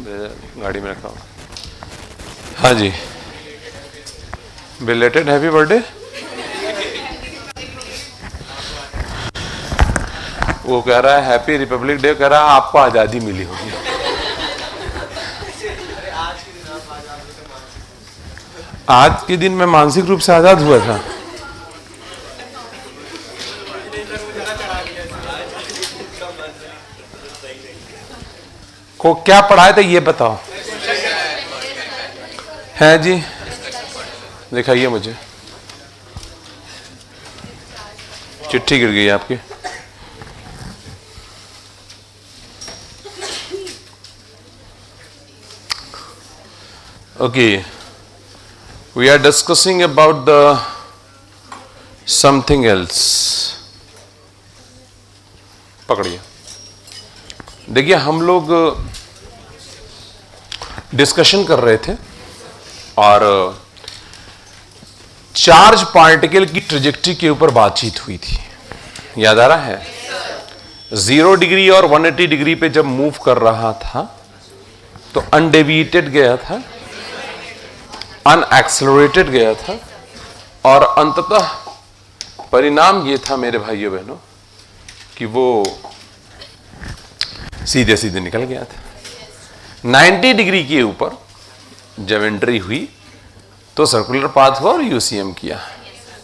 गाड़ी में रखा हुआ। हाँ जी, बिलेटेड हैप्पी बर्थडे। वो कह रहा है हैप्पी रिपब्लिक डे, कह रहा है आपको आजादी मिली होगी। आज के दिन मैं मानसिक रूप से आजाद हुआ था। को क्या पढ़ाए थे ये बताओ। है जी, दिखाइए मुझे। चिट्ठी गिर गई आपकी। Okay, we are discussing about the something else. पकड़िए, देखिए हम लोग डिस्कशन कर रहे थे और चार्ज पार्टिकल की ट्रेजेक्टरी के ऊपर बातचीत हुई थी, याद आ रहा है? 0 डिग्री और 180 डिग्री पे जब मूव कर रहा था तो अनडेविएटेड गया था, अनएक्सेलरेटेड गया था और अंततः परिणाम ये था मेरे भाइयों बहनों कि वो सीधे सीधे निकल गया था। 90 डिग्री के ऊपर जब एंट्री हुई तो सर्कुलर पाथ हुआ और यूसीएम किया,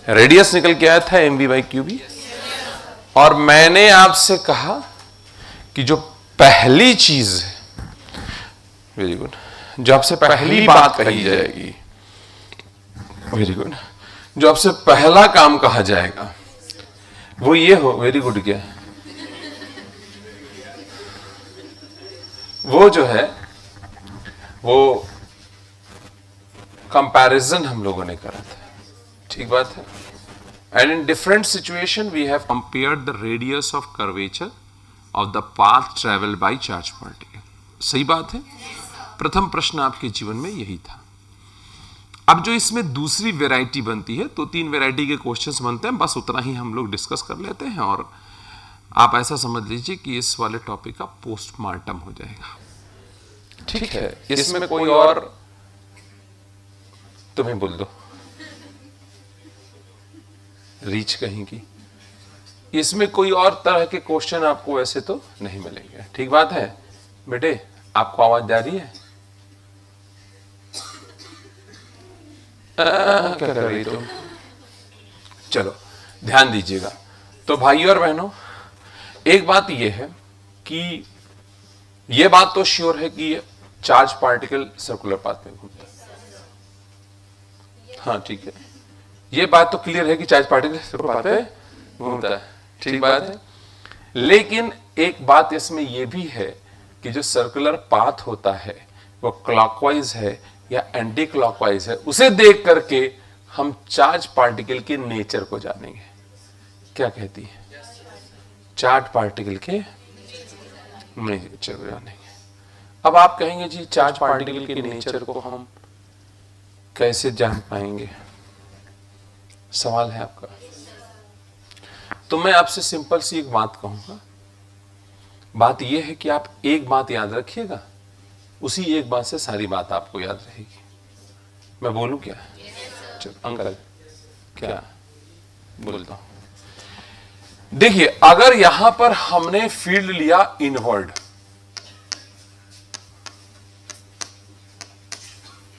रेडियस निकल के आया था mv/qb। और मैंने आपसे कहा कि जो पहली चीज है, वेरी गुड, जो आपसे पहली बात कही जाएगी, वेरी गुड, जो आपसे पहला काम कहा जाएगा वो ये हो, वेरी गुड, क्या वो जो है वो कंपैरिजन हम लोगों ने करा था, ठीक बात है। And in different situation we have compared the radius of curvature of the path travel by charge particle, सही बात है। प्रथम प्रश्न आपके जीवन में यही था। अब जो इसमें दूसरी वैरायटी बनती है, तो 3 वैरायटी के क्वेश्चंस बनते हैं, बस उतना ही हम लोग डिस्कस कर लेते हैं और आप ऐसा समझ लीजिए कि इस वाले टॉपिक का पोस्टमार्टम हो जाएगा, ठीक है। इसमें कोई और तुम्हें बोल दो रीच कहीं की, इसमें कोई और तरह के क्वेश्चन आपको वैसे तो नहीं मिलेंगे, ठीक बात है। बेटे आपको आवाज जा रही है? क्या कर रही तुम? चलो ध्यान दीजिएगा। तो भाइयों और बहनों, एक बात यह है कि यह बात तो श्योर है कि चार्ज पार्टिकल सर्कुलर पाथ में घूमता है, हाँ ठीक है, यह बात तो क्लियर है कि चार्ज पार्टिकल सर्कुलर पाथ में घूमता है, ठीक बात है। लेकिन एक बात इसमें यह भी है कि जो सर्कुलर पाथ होता है वो क्लॉकवाइज है या एंटी क्लॉकवाइज है, उसे देख करके हम चार्ज पार्टिकल के नेचर को जानेंगे। क्या कहती है? चार्ज पार्टिकल के नेचर को जानेंगे। अब आप कहेंगे जी चार्ज पार्टिकल के नेचर को हम कैसे जान पाएंगे, सवाल है आपका। तो मैं आपसे सिंपल सी एक बात कहूंगा, बात यह है कि आप एक बात याद रखिएगा, उसी एक बात से सारी बात आपको याद रहेगी। मैं बोलूं क्या? चलो अंकल क्या बोलता हूं। देखिए अगर यहां पर हमने फील्ड लिया इनवर्ड,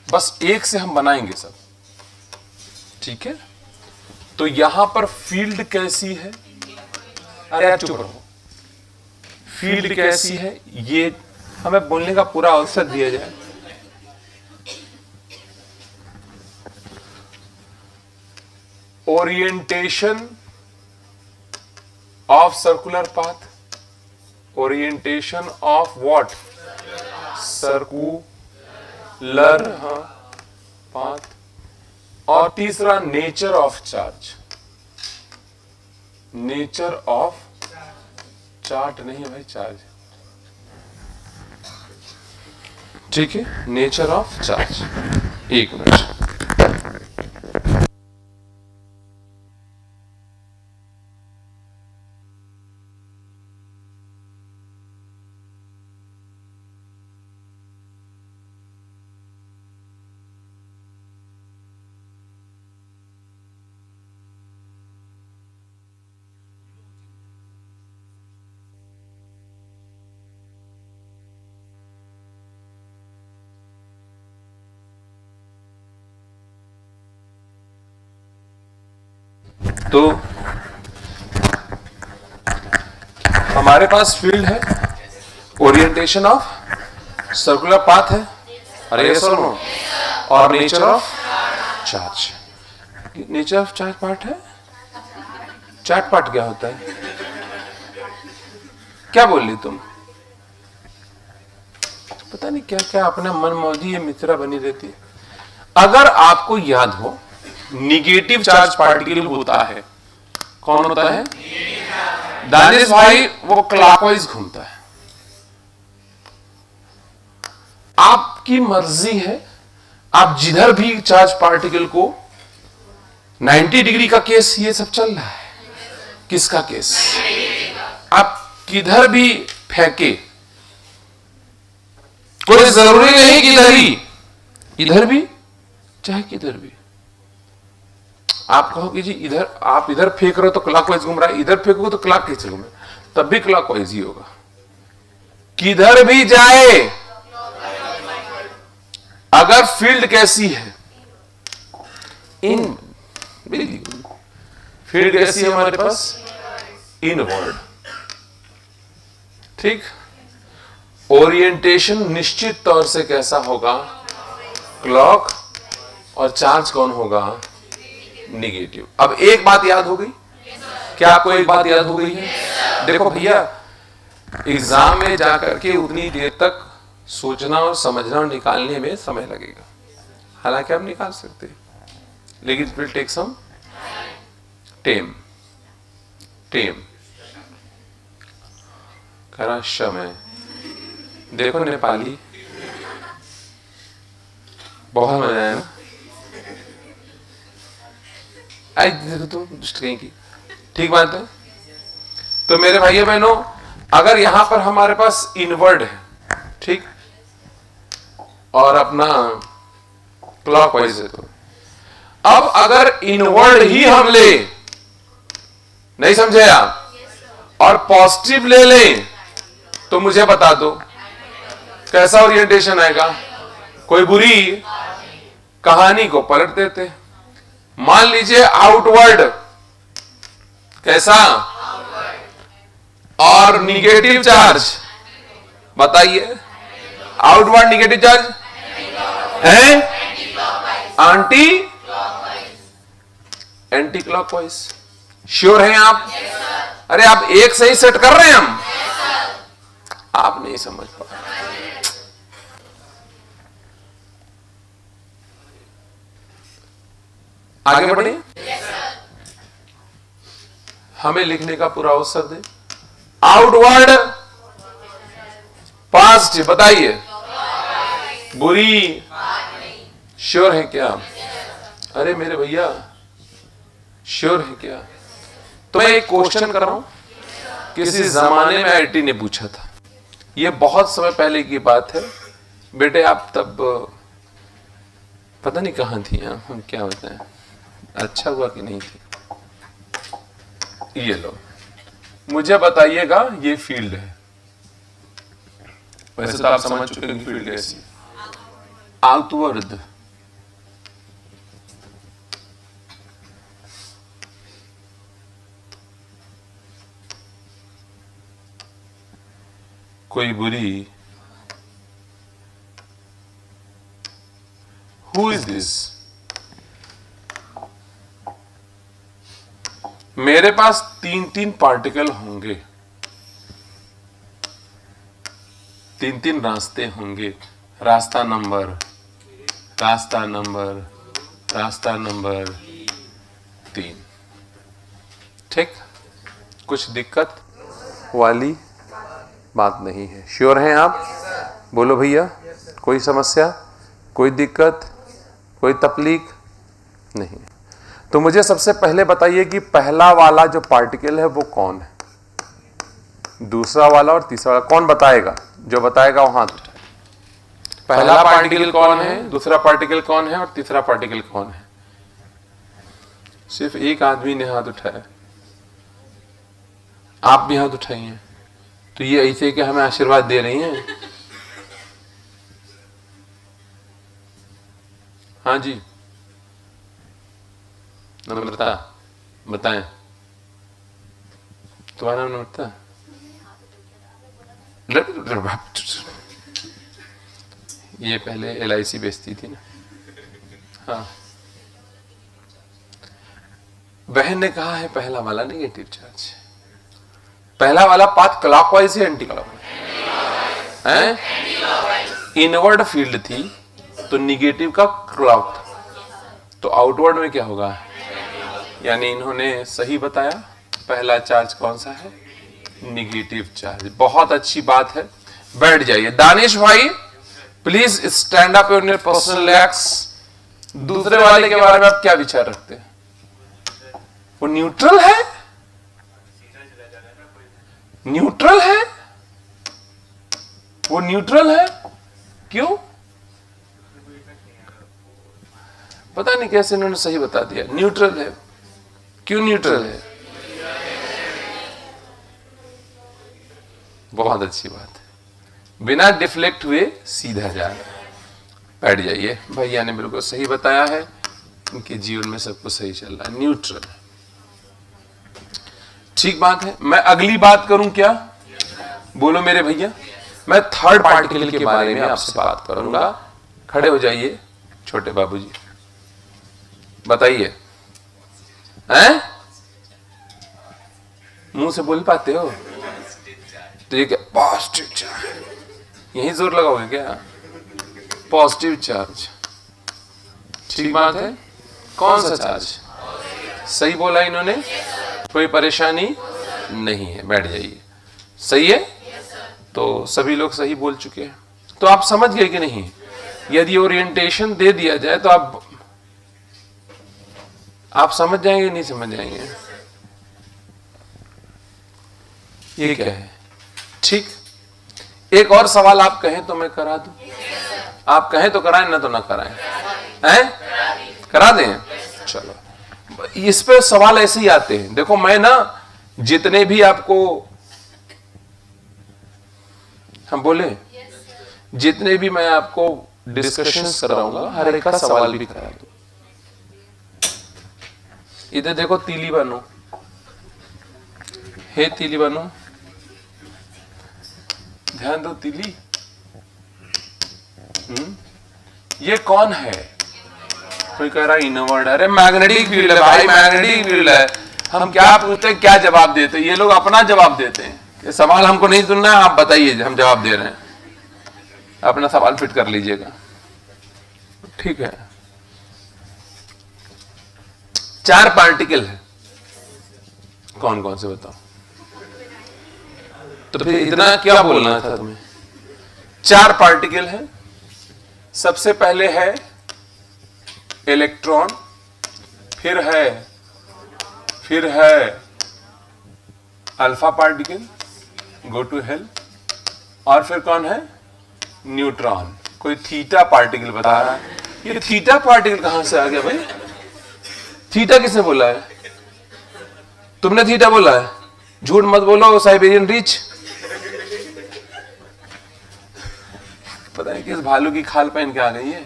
बस एक से हम बनाएंगे सब, ठीक है। तो यहां पर फील्ड कैसी है? अरे चुप रहो, फील्ड कैसी है ये हमें बोलने का पूरा अवसर दिया जाए। Orientation of circular path, orientation of what? Circular path. और तीसरा nature of charge, nature of chart नहीं है भाई, चार्ज, ठीक है, नेचर ऑफ चार्ज। एक मिनट, तो हमारे पास फील्ड है, ओरिएंटेशन ऑफ सर्कुलर पाथ है, अरे यस और नो, और nature of charge. Nature of charge part है, चार्ज पार्ट क्या होता है? क्या बोल ली तुम? पता नहीं क्या क्या अपना मन मौजी मित्रा बनी रहती है। अगर आपको याद हो, निगेटिव चार्ज पार्टिकल होता है, कौन होता है? दानिश भाई, वो क्लॉकवाइज घूमता है। आपकी मर्जी है, आप जिधर भी चार्ज पार्टिकल को 90 डिग्री का केस ये सब चल रहा है, किसका केस? आप किधर भी फेंके, कोई जरूरी नहीं कि इधर भी चाहे किधर भी। आप कहोगे जी इधर, आप इधर फेंक रहे हो तो क्लॉकवाइज घूम रहा है, इधर फेंकोगे तो क्लॉक कैसे घूमे? तब भी क्लॉकवाइज ही होगा। किधर भी जाए, अगर फील्ड कैसी है, इन फील्ड कैसी है हमारे पास? इनवर्ड। ठीक, ओरिएंटेशन निश्चित तौर से कैसा होगा? क्लॉक। और चार्ज कौन होगा? निगेटिव। अब एक बात याद हो गई? क्या आपको एक बात याद हो गई है? देखो भैया, एग्जाम में जाकर के उतनी देर तक सोचना और समझना और निकालने में समय लगेगा। हालांकि आप निकाल सकते हैं, लेकिन it will take some time. करा समय। देखो नेपाली, बहुत मजा आया ना? आई देखो तुम दुष्ट कहीं की, ठीक बात है। तो मेरे भाइयों बहनों, अगर यहां पर हमारे पास इनवर्ड है, ठीक, और अपना क्लॉकवाइज है, तो अब अगर इनवर्ड ही हम ले, नहीं समझे आप, और पॉजिटिव ले लें, तो मुझे बता दो कैसा ओरिएंटेशन आएगा? कोई बुरी कहानी को पलट देते। मान लीजिए आउटवर्ड, कैसा? और निगेटिव चार्ज, बताइए। आउटवर्ड निगेटिव चार्ज है, एंटी क्लॉकवाइज। श्योर हैं आप? अरे आप एक सही सेट कर रहे हैं हम, आप नहीं समझ पा रहे। आगे बढ़े, हमें लिखने का पूरा अवसर दे। आउटवर्ड पॉजिटिव, बताइए। बुरी, श्योर है क्या? अरे मेरे भैया, श्योर है क्या? तो मैं एक क्वेश्चन कर रहा हूं, किसी जमाने में आईटी ने पूछा था, ये बहुत समय पहले की बात है बेटे, आप तब पता नहीं कहां थी, हम क्या बताएं, अच्छा हुआ कि नहीं थी। ये लो, मुझे बताइएगा, ये फील्ड है। वैसे तो आप समझ चुके हैं फील्ड कैसी? आउटवर्ड। कोई बुरी, हु इज दिस? मेरे पास तीन तीन पार्टिकल होंगे, तीन तीन रास्ते होंगे, रास्ता नंबर, रास्ता नंबर, रास्ता नंबर 3। ठीक, कुछ दिक्कत वाली बात नहीं है। श्योर हैं आप? बोलो भैया, कोई समस्या, कोई दिक्कत, कोई तकलीफ नहीं? तो मुझे सबसे पहले बताइए कि पहला वाला जो पार्टिकल है वो कौन है? दूसरा वाला और तीसरा वाला कौन बताएगा? जो बताएगा वो हाथ उठाए। पहला पार्टिकल कौन है, दूसरा पार्टिकल कौन है और तीसरा पार्टिकल कौन है? सिर्फ एक आदमी ने हाथ उठाया, आप भी हाथ उठाइए। तो ये ऐसे कि हमें आशीर्वाद दे रही हैं? हाँ जी, नम्रता, बताएं, तुम्हारा नाम बता। ये पहले LIC बेचती थी ना। हाँ, बहन ने कहा है पहला वाला नेगेटिव चार्ज, पहला वाला पाथ क्लॉकवाइज है एंटी क्लॉकवाइज है? इनवर्ड फील्ड थी तो निगेटिव का क्लॉक था, तो आउटवर्ड में क्या होगा? यानी इन्होंने सही बताया, पहला चार्ज कौन सा है? Negative charge. बहुत अच्छी बात है, बैठ जाइए। दानिश भाई please stand up on your personal legs. दूसरे वाले के बारे में आप क्या विचार रखते हैं? वो न्यूट्रल है? न्यूट्रल है? वो न्यूट्रल है, क्यों? पता नहीं कैसे इन्होंने सही बता दिया, न्यूट्रल है। क्यों न्यूट्रल है? बहुत अच्छी बात है, बिना डिफ्लेक्ट हुए सीधा जाना। बैठ जाइए, भैया ने बिल्कुल सही बताया है, उनके जीवन में सब कुछ सही चल रहा है, न्यूट्रल। ठीक बात है। मैं अगली बात करूं क्या? बोलो मेरे भैया। मैं थर्ड पार्टिकल के बारे में आपसे बात करूंगा। खड़े हो जाइए छोटे बाबूजी, बताइए। हैं? मुंह से बोल पाते हो तो ये क्या? Positive charge. यही जोर लगाओगे क्या? Positive charge. ठीक बात है। कौन सा चार्ज? सही बोला इन्होंने, कोई परेशानी नहीं है। बैठ जाइए। सही है, तो सभी लोग सही बोल चुके हैं। तो आप समझ गए कि नहीं? यदि ओरिएंटेशन दे दिया जाए तो आप समझ जाएंगे, नहीं समझ जाएंगे? ये क्या है? ठीक। एक और सवाल आप कहें तो मैं करा दूं? आप कहें तो कराएं, ना तो ना कराएं। हैं? करा दें? चलो, इस पे सवाल ऐसे ही आते हैं। देखो, मैं ना जितने भी आपको हम बोले, जितने भी मैं आपको डिस्कशंस कराऊंगा, हर एक का सवाल भी करा दूं। इधर देखो, तीली बनो। हे तीली बनो, ध्यान दो। तीली, ये कौन है? कोई कह रहा है इनवर्ड। अरे मैग्नेटिक फील्ड है भाई, मैग्नेटिक फील्ड है। हम क्या पूछते, क्या जवाब देते? ये लोग अपना जवाब देते हैं कि सवाल हमको नहीं सुनना है, आप बताइए, हम जवाब दे रहे हैं। अपना सवाल फिट कर लीजिएगा, ठीक है। 4 पार्टिकल है, कौन कौन से बताओ? तो फिर इतना क्या बोलना था तुम्हें? 4 पार्टिकल है। सबसे पहले है इलेक्ट्रॉन, फिर है alpha particle, go to hell, और फिर कौन है? न्यूट्रॉन। कोई थीटा पार्टिकल बता रहा है। ये थीटा पार्टिकल कहां से आ गया भाई? थीटा किसने बोला है? तुमने थीटा बोला है? झूठ मत बोलो, साइबेरियन रिच। पता नहीं किस भालू की खाल पहन के आ गई है,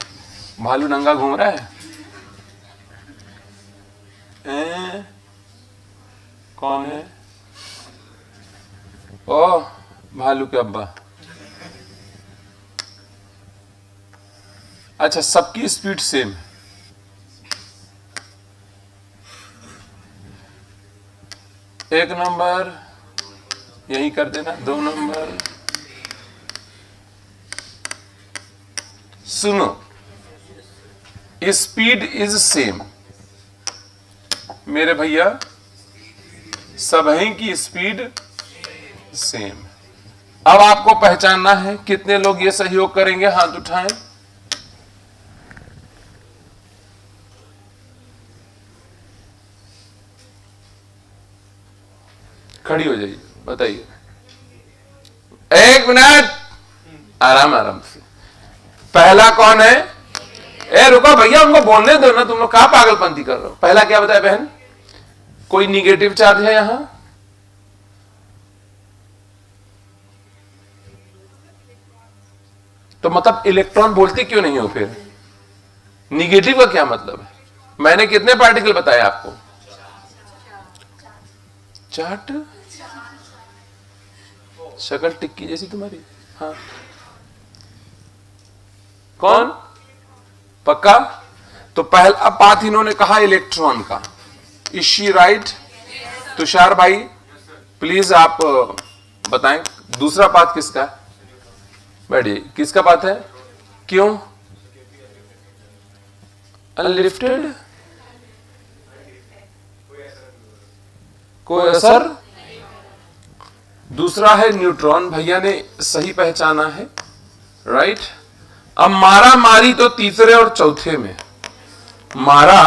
भालू नंगा घूम रहा है। कौन है? ओ, भालू के अब्बा। अच्छा, सबकी स्पीड सेम है। एक नंबर यही कर देना, 2 नंबर। सुनो, स्पीड इज सेम मेरे भैया, सभी की स्पीड सेम। अब आपको पहचानना है, कितने लोग ये सहयोग करेंगे? हाथ उठाएं। खड़ी हो जाइए, बताइए। 1 मिनट, आराम आराम से। पहला कौन है? रुको भैया, उनको बोलने दो ना, तुम लोग कहां पागलपंती कर रहे हो? पहला क्या बताया बहन? कोई निगेटिव चार्ज है यहां? तो मतलब इलेक्ट्रॉन बोलते क्यों नहीं हो फिर? निगेटिव का क्या मतलब है? मैंने कितने पार्टिकल बताए आपको? चाट, शक्ल टिक्की जैसी तुम्हारी। हाँ, कौन? पक्का? तो पहला पाथ इन्होंने कहा इलेक्ट्रॉन का। Is she write? तुषार भाई प्लीज आप बताएं दूसरा पाथ किसका है? बैठिए, किसका पाथ है? क्यों? अनलिफ्टेड, कोई असर। दूसरा है न्यूट्रॉन, भैया ने सही पहचाना है, राइट। अब मारा मारी तो तीसरे और चौथे में, मारा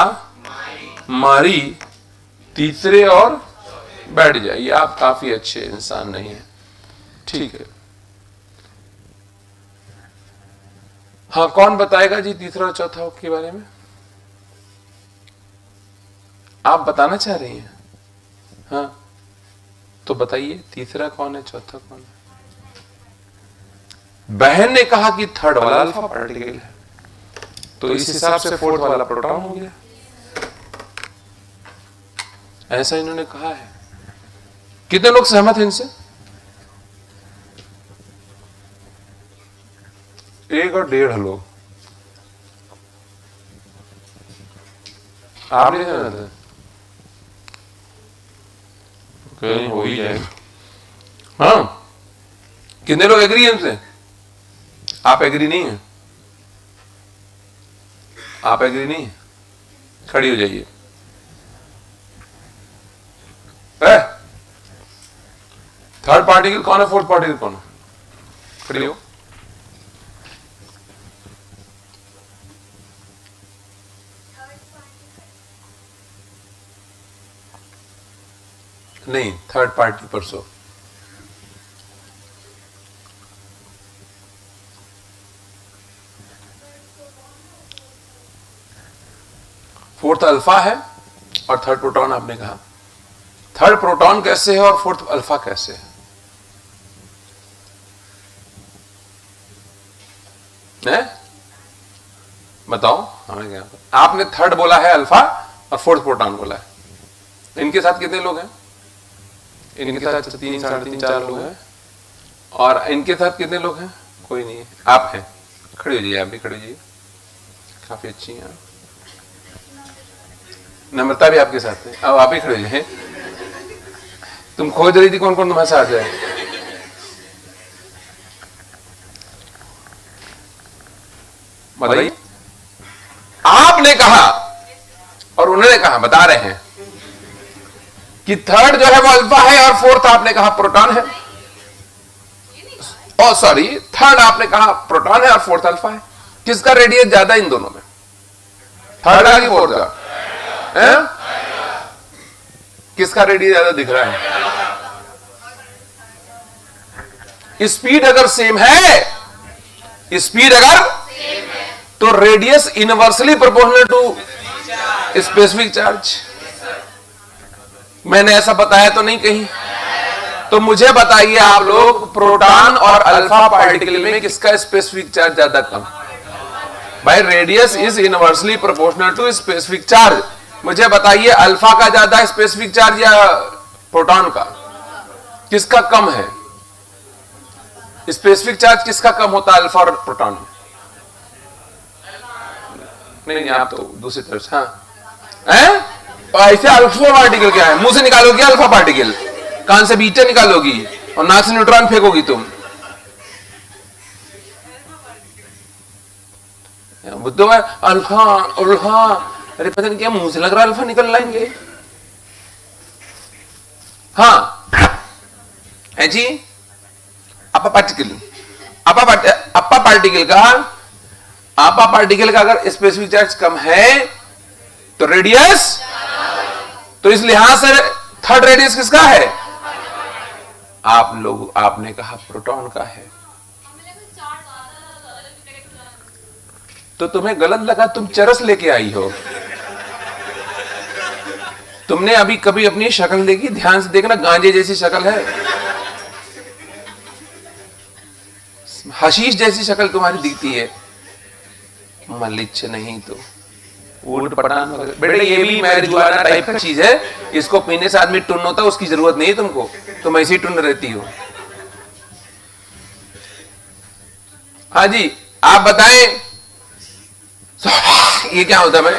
मारी तीसरे और, बैठ जाइए, आप काफी अच्छे इंसान नहीं है, ठीक है। हाँ, कौन बताएगा जी तीसरा और चौथा के बारे में? आप बताना चाह रही हैं? हाँ, तो बताइए तीसरा कौन है, चौथा कौन है? बहन ने कहा कि थर्ड वाला अल्फा पार्टिकल है, तो इस हिसाब से फोर्थ वाला प्रोटॉन हो गया, ऐसा इन्होंने कहा है। कितने लोग सहमत हैं इनसे? एक और 1.5 लोग। आप नहीं सहमत हैं? कहीं हो ही जाए। हाँ, कितने लोग एग्री हैं इनसे? आप एग्री नहीं हैं? आप एग्री नहीं हैं? खड़ी हो जाइए। थर्ड पार्टिकल कौन है, फोर्थ पार्टिकल कौन है? खड़ी हो। नहीं, थर्ड पार्टी परसों। फोर्थ अल्फा है और थर्ड प्रोटॉन आपने कहा। थर्ड प्रोटॉन कैसे है और फोर्थ अल्फा कैसे है? बताओ हमें क्या? आपने थर्ड बोला है अल्फा और फोर्थ प्रोटॉन बोला है। इनके साथ कितने लोग हैं? इनके साथ 3, 3.5, 4 लोग हैं। और इनके साथ कितने लोग हैं? कोई नहीं है। आप हैं, खड़े हो जाइए, आप भी खड़े हो जाइए, काफी अच्छी हैं। नम्रता भी आपके साथ है, अब आप ही खड़े हो जाइए। तुम खोज रही थी कौन कौन तुम्हारे साथ है? बताइए। आपने कहा और उन्होंने कहा, बता रहे हैं कि थर्ड जो है वो अल्फा है और फोर्थ आपने कहा प्रोटॉन है। ओ सॉरी, थर्ड आपने कहा प्रोटॉन है और फोर्थ अल्फा है। किसका रेडियस ज्यादा इन दोनों में? थर्ड का कि फोर्थ का? किसका रेडियस ज्यादा दिख रहा है? स्पीड अगर सेम है, स्पीड अगर तो radius inversely proportional to specific charge. मैंने ऐसा बताया तो नहीं कहीं? तो मुझे बताइए आप लोग, प्रोटॉन और अल्फा पार्टिकल में किसका स्पेसिफिक चार्ज ज्यादा कम? भाई radius is inversely proportional to specific charge. मुझे बताइए अल्फा का ज्यादा स्पेसिफिक चार्ज या प्रोटॉन का? किसका कम है? स्पेसिफिक चार्ज किसका कम होता है, अल्फा और प्रोटॉन में? नहीं, आप तो दूसरी तरफ से। हाँ, ऐसे अल्फा पार्टिकल क्या है? मुंह से निकालोगी अल्फा पार्टिकल, कान से बीटा निकालोगी और नाक से न्यूट्रॉन फेंकोगी तुम। बुद्धो है अल्फा उल्फा, अरे पता नहीं क्या मुंह से लग रहा है अल्फा निकल लाएंगे। हाँ है जी। अपा पार्टिकल, अपा पार्टिकल का अगर स्पेसिफिक चार्ज कम है तो रेडियस, तो इस लिहाज से थर्ड रेडियस किसका है? आप लोग, आपने कहा प्रोटॉन का है। तो तुम्हें गलत लगा, तुम चरस लेके आई हो। तुमने अभी कभी अपनी शक्ल देखी? ध्यान से देखना, गांजे जैसी शक्ल है, हशीश जैसी शक्ल तुम्हारी दिखती है, मलिच्छ नहीं तो। ऊट पटान बेटे, ये भी मैरिजुआना टाइप का चीज है, इसको पीने से आदमी टुन होता है, उसकी जरूरत नहीं है तुमको, तुम ऐसी टुन रहती हो। हाँ जी, आप बताएं ये क्या होता है? मैं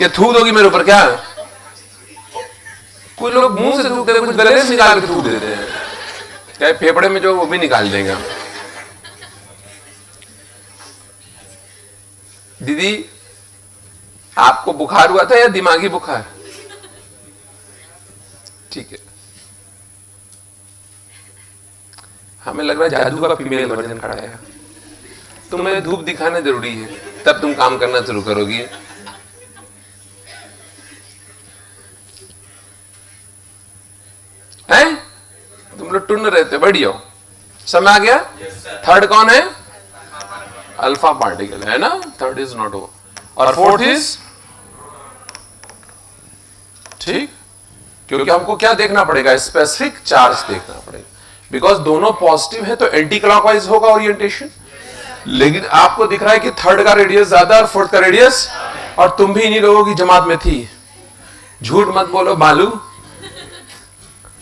ये थूक दोगी मेरे ऊपर क्या? कुछ लोग मुंह से थूकते हैं, कुछ गले से निकाल के थूक देते हैं, क्या फेफड़े में जो वो भी निकाल देगा। दीदी आपको बुखार हुआ था या दिमागी बुखार? ठीक है, हमें लग रहा है जादू का फीमेल वर्जन खड़ा है। तुम्हें धूप दिखाना जरूरी है, तब तुम काम करना शुरू करोगी। हैं? तुम लोग टुन रहते, बढ़िया समय आ गया। थर्ड कौन है? अल्फा पार्टिकल है ना, थर्ड इज नॉट ओ, और फोर्थ इज, ठीक, क्योंकि हमको क्या देखना पड़ेगा? स्पेसिफिक चार्ज देखना पड़ेगा, बिकॉज दोनों पॉजिटिव है तो एंटी क्लॉकवाइज होगा ओरिएंटेशन। लेकिन आपको दिख रहा है कि थर्ड का रेडियस ज्यादा और फोर्थ का रेडियस, और तुम भी इन्हीं लोगों की जमात में थी। झूठ मत बोलो बालू।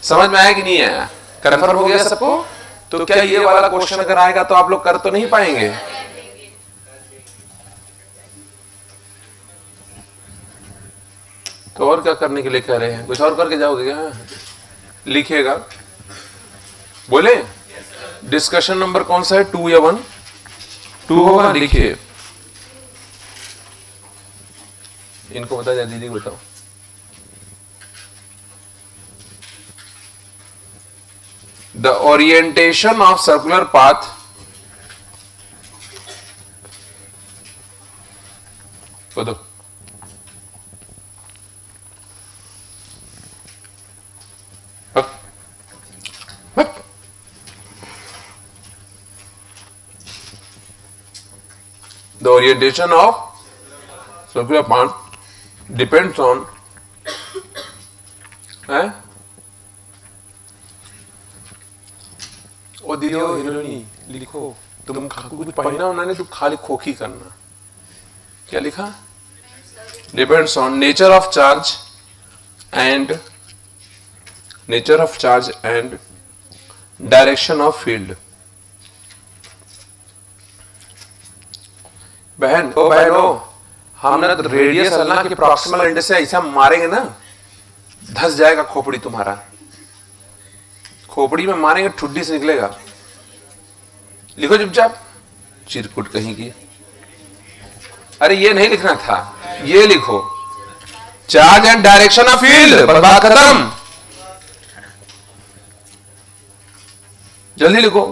समझ में आया कि नहीं आया? कन्फर्म हो गया सबको? तो क्या ये वाला क्वेश्चन अगर आएगा तो आप लोग कर तो नहीं पाएंगे? तो और क्या करने के लिए कह रहे हैं? कुछ और करके जाओगे क्या? लिखिएगा, बोले डिस्कशन नंबर कौन सा है? 2 या 1? 2 होगा, लिखिए। इनको बता जाए, दीदी को बताओ। The orientation of circular path बताओ। The orientation of circular path depends on ओ दीदी ओ हिरोनी लिखो, तुम कुछ पढ़ना होना नहीं, तुम खाली खोखी करना। क्या लिखा? Depends on nature of charge and direction of field. बहन ओ बहनो, हम ना रेडियस अल्लाह के प्रॉक्सिमल एंड से ऐसा मारेंगे ना, धस जाएगा खोपड़ी तुम्हारा। खोपड़ी में मारेंगे, ठुड्डी से निकलेगा। लिखो चुपचाप, चिरकुट कहीं की। अरे ये नहीं लिखना था, ये लिखो, charge and direction of field. बस बात खत्म, जल्दी लिखो।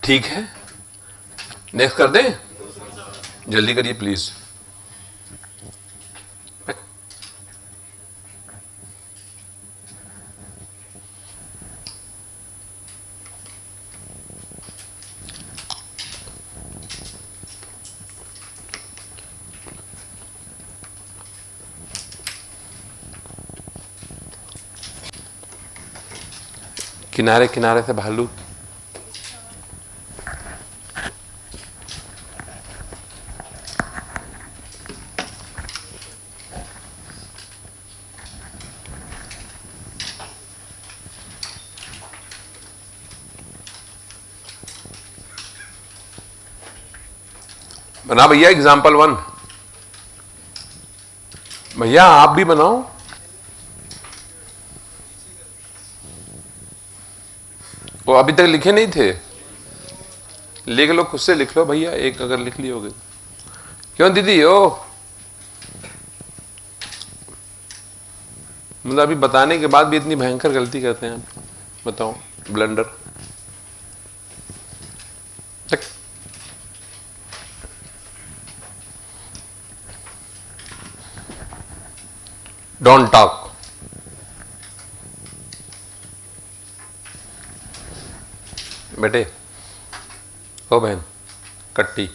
ठीक है, नेक्स्ट कर दें? जल्दी करिए प्लीज। किनारे किनारे से भालू। बना भैया एग्जाम्पल 1। भैया आप भी बनाओ। वो अभी तक लिखे नहीं थे, लिख लो, खुद से लिख लो भैया, एक अगर लिख ली होगी। क्यों दीदी ओ, मतलब अभी बताने के बाद भी इतनी भयंकर गलती करते हैं आप, बताओ, ब्लंडर। Don't talk. बेटे ओ बहन, कट्टी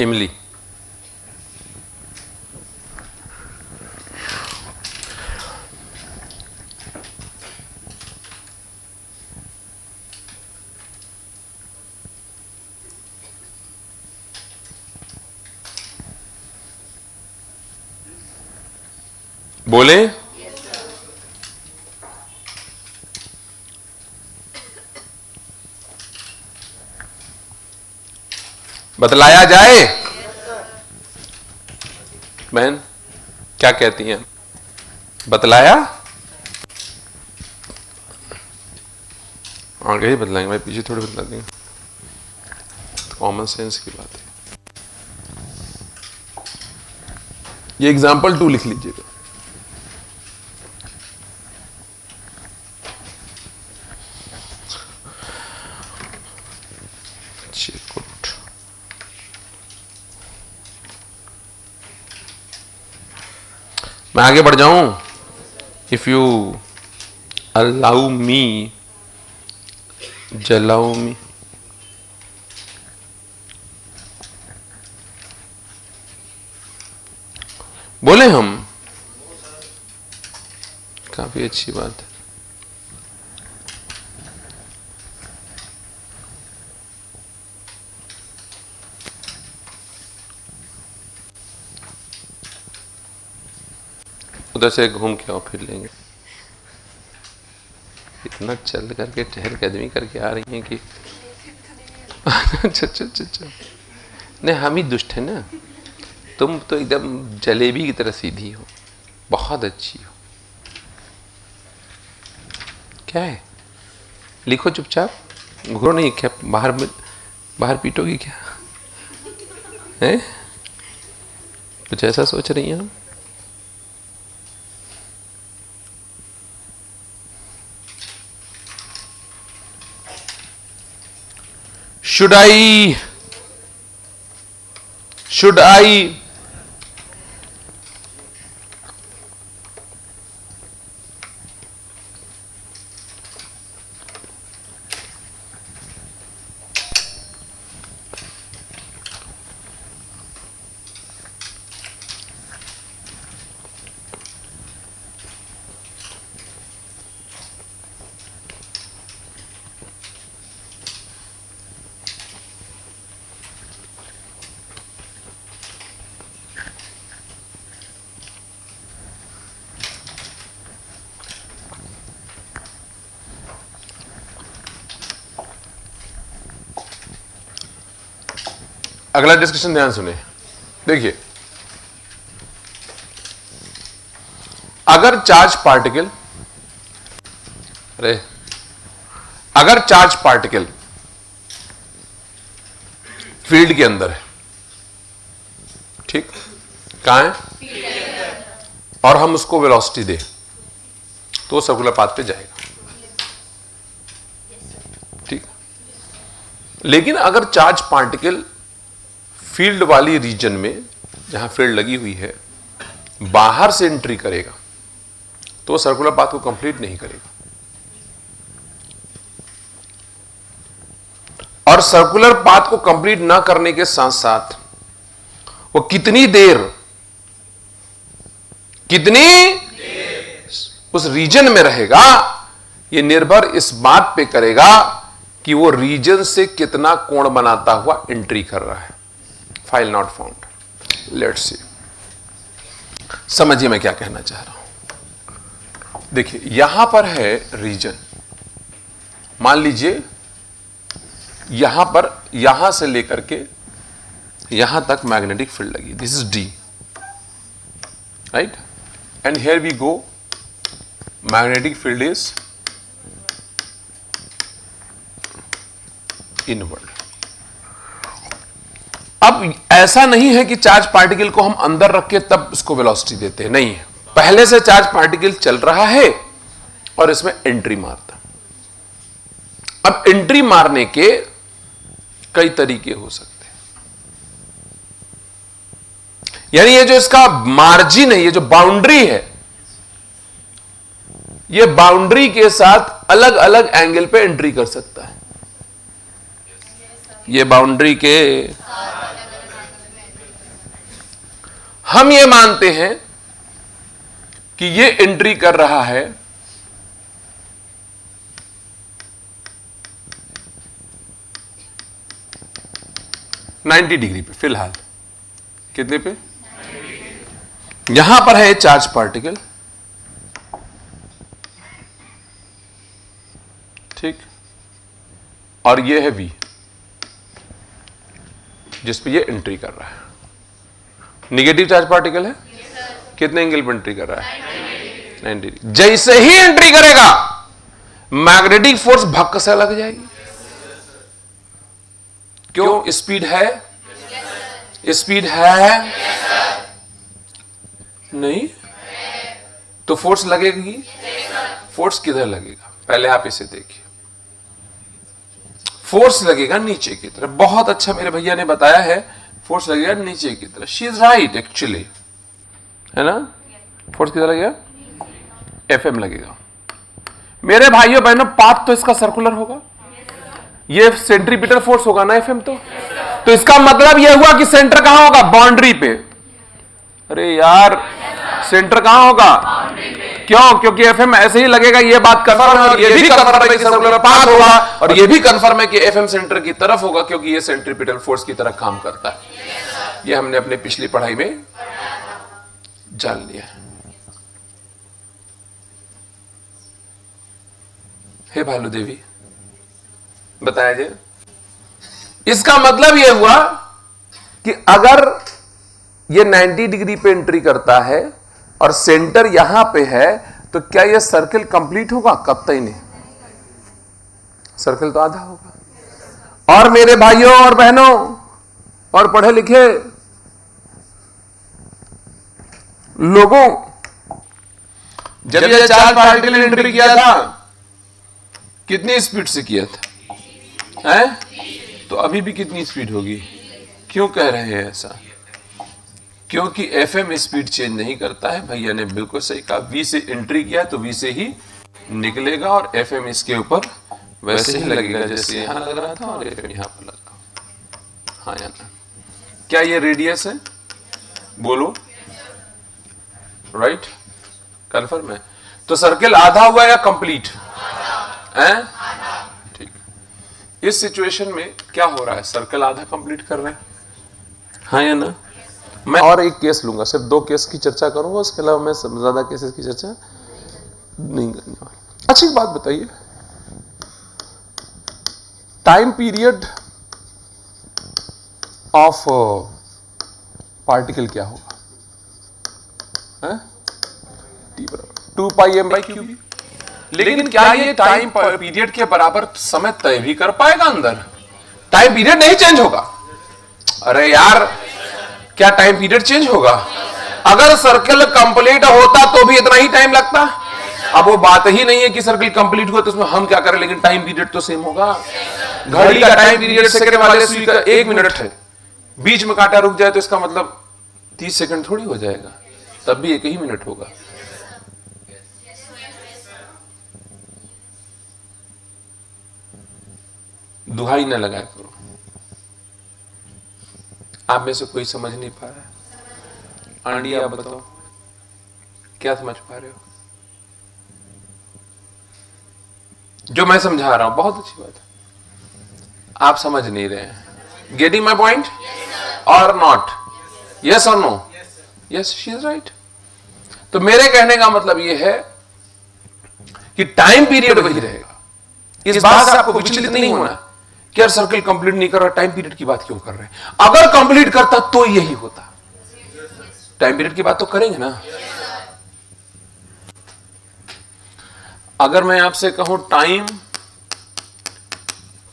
इमली, बोले बतलाया जाए। बहन क्या कहती हैं, बतलाया? आगे ही बतलाएंगे भाई, पीछे थोड़ी बतला देंगे, कॉमन सेंस की बात है। ये एग्जाम्पल 2 लिख लीजिएगा। मैं आगे बढ़ जाऊं? इफ यू अलाउ मी, जलाओ मी। बोले हम, काफी अच्छी बात है। उधर से घूम के आओ, फिर लेंगे। इतना चल करके टहल कदमी करके आ रही हैं कि अच्छा। नहीं, हम ही दुष्ट है ना, तुम तो एकदम जलेबी की तरह सीधी हो, बहुत अच्छी हो। क्या है, लिखो चुपचाप, घूरो नहीं क्या, बाहर पीटोगी क्या है? कुछ ऐसा सोच रही हैं हम? Should I अगला डिस्कशन ध्यान सुने। देखिए, अगर चार्ज पार्टिकल फील्ड के अंदर है, ठीक, कहां है, और हम उसको वेलोसिटी दे, तो सर्कुलर पाथ पे जाएगा, ठीक। लेकिन अगर चार्ज पार्टिकल फील्ड वाली रीजन में, जहां फील्ड लगी हुई है, बाहर से एंट्री करेगा, तो सर्कुलर पाथ को कंप्लीट नहीं करेगा। और सर्कुलर पाथ को कंप्लीट ना करने के साथ साथ वो कितनी देर उस रीजन में रहेगा, ये निर्भर इस बात पे करेगा कि वो रीजन से कितना कोण बनाता हुआ एंट्री कर रहा है। File not found. Let's see, समझिए मैं क्या कहना चाह रहा हूं। देखिए यहां पर है रीजन, मान लीजिए यहां पर, यहां से लेकर के यहां तक मैग्नेटिक फील्ड लगी, this is D, right, and here we go, magnetic field is inward. अब ऐसा नहीं है कि चार्ज पार्टिकल को हम अंदर रख के तब उसको वेलोसिटी देते हैं, नहीं है, पहले से चार्ज पार्टिकल चल रहा है और इसमें एंट्री मारता। अब एंट्री मारने के कई तरीके हो सकते हैं, यानी ये जो इसका मार्जिन है, ये जो बाउंड्री है, ये बाउंड्री के साथ अलग अलग एंगल पे एंट्री कर सकता है। ये बाउंड्री के हम ये मानते हैं कि ये एंट्री कर रहा है 90 डिग्री पे, फिलहाल कितने पे, यहां पर है चार्ज पार्टिकल, ठीक, और ये है V जिस पे ये एंट्री कर रहा है। निगेटिव चार्ज पार्टिकल है, कितने एंगल पे एंट्री कर रहा है, 90 डिग्री। जैसे ही एंट्री करेगा मैग्नेटिक फोर्स भक्क से लग जाएगी। क्यों? स्पीड है, स्पीड है नहीं तो फोर्स लगेगी, फोर्स किधर लगेगा, पहले आप इसे देखिए, फोर्स लगेगा नीचे की तरफ। बहुत अच्छा मेरे भैया ने बताया है, फोर्स लगेगा नीचे की तरफ। शी इज राइट एक्चुअली, है ना, फोर्स किधर लगेगा, एफएम लगेगा। मेरे भाइयों बहनों, पाथ तो इसका सर्कुलर होगा, ये सेंट्रीपिटल फोर्स होगा ना एफएम, तो इसका मतलब यह हुआ कि सेंटर कहां होगा, बाउंड्री पे। अरे यार सेंटर कहां होगा, क्यों? क्योंकि एफएम ऐसे ही लगेगा, ये बात कंफर्म है, और ये भी कंफर्म है कि सर्कुलर पाथ होगा, और ये भी कंफर्म है कि एफएम सेंटर की तरफ होगा, क्योंकि ये सेंट्रीपिटल फोर्स की तरह काम करता है। ये हमने अपने पिछली पढ़ाई में जान लिया। हे भालू देवी बताया जाए, इसका मतलब यह हुआ कि अगर ये 90 डिग्री पे एंट्री करता है और सेंटर यहां पे है, तो क्या यह सर्कल कंप्लीट होगा? कतई नहीं, सर्कल तो आधा होगा। और मेरे भाइयों और बहनों और पढ़े लिखे लोगों, जब यह चार्ज पार्टिकल एंट्री किया था कितनी स्पीड से किया था, है? तो अभी भी कितनी स्पीड होगी? क्यों कह रहे हैं ऐसा? क्योंकि एफएम स्पीड चेंज नहीं करता है। भैया ने बिल्कुल सही कहा, वी से एंट्री किया तो वी से ही निकलेगा, और एफएम इसके ऊपर वैसे ही लगेगा जैसे यहां लग रहा था, और एफएम यहां पर लगा। हाँ या ना? क्या ये रेडियस है? बोलो, राइट? कंफर्म है? तो सर्कल आधा हुआ या कंप्लीट है? ठीक। इस सिचुएशन में क्या हो रहा है, सर्कल आधा कंप्लीट कर रहे हैं, हाँ या ना? मैं और एक केस लूंगा, सिर्फ 2 केस की चर्चा करूंगा, उसके अलावा मैं ज्यादा केसेस की चर्चा नहीं करने वाला। अच्छी बात बताइए, टाइम पीरियड ऑफ पार्टिकल क्या होगा? टी बराबर 2 पाई m बाई क्यू। लेकिन क्या ये टाइम पीरियड के बराबर समय तय भी कर पाएगा अंदर? टाइम पीरियड नहीं चेंज होगा। अरे यार, क्या टाइम पीरियड चेंज होगा? अगर सर्कल कंप्लीट होता तो भी इतना ही टाइम लगता। अब वो बात ही नहीं है कि सर्कल कंप्लीट हुआ तो उसमें हम क्या करें, लेकिन टाइम पीरियड तो सेम होगा। घड़ी का टाइम पीरियड सेकंड वाले सुई का 1 मिनट है, बीच में कांटा रुक जाए तो इसका मतलब 30 सेकंड थोड़ी हो जाएगा, तब भी 1 ही मिनट होगा। दुहाई न लगाया करो। आप में से कोई समझ नहीं पा रहा है? आंटी आप बताओ, क्या समझ पा रहे हो? जो मैं समझा रहा हूं बहुत अच्छी बात है, आप समझ नहीं रहे हैं। गेटिंग माई पॉइंट और नॉट? यस और no? Yes, she is right. तो मेरे कहने का मतलब यह है कि टाइम पीरियड वही रहेगा। इस बात से आपको विचलित नहीं होना कि यार सर्कल कंप्लीट नहीं कर रहा, टाइम पीरियड की बात क्यों कर रहे हैं। अगर कंप्लीट करता तो यही होता। टाइम पीरियड की बात तो करेंगे ना। अगर मैं आपसे कहूं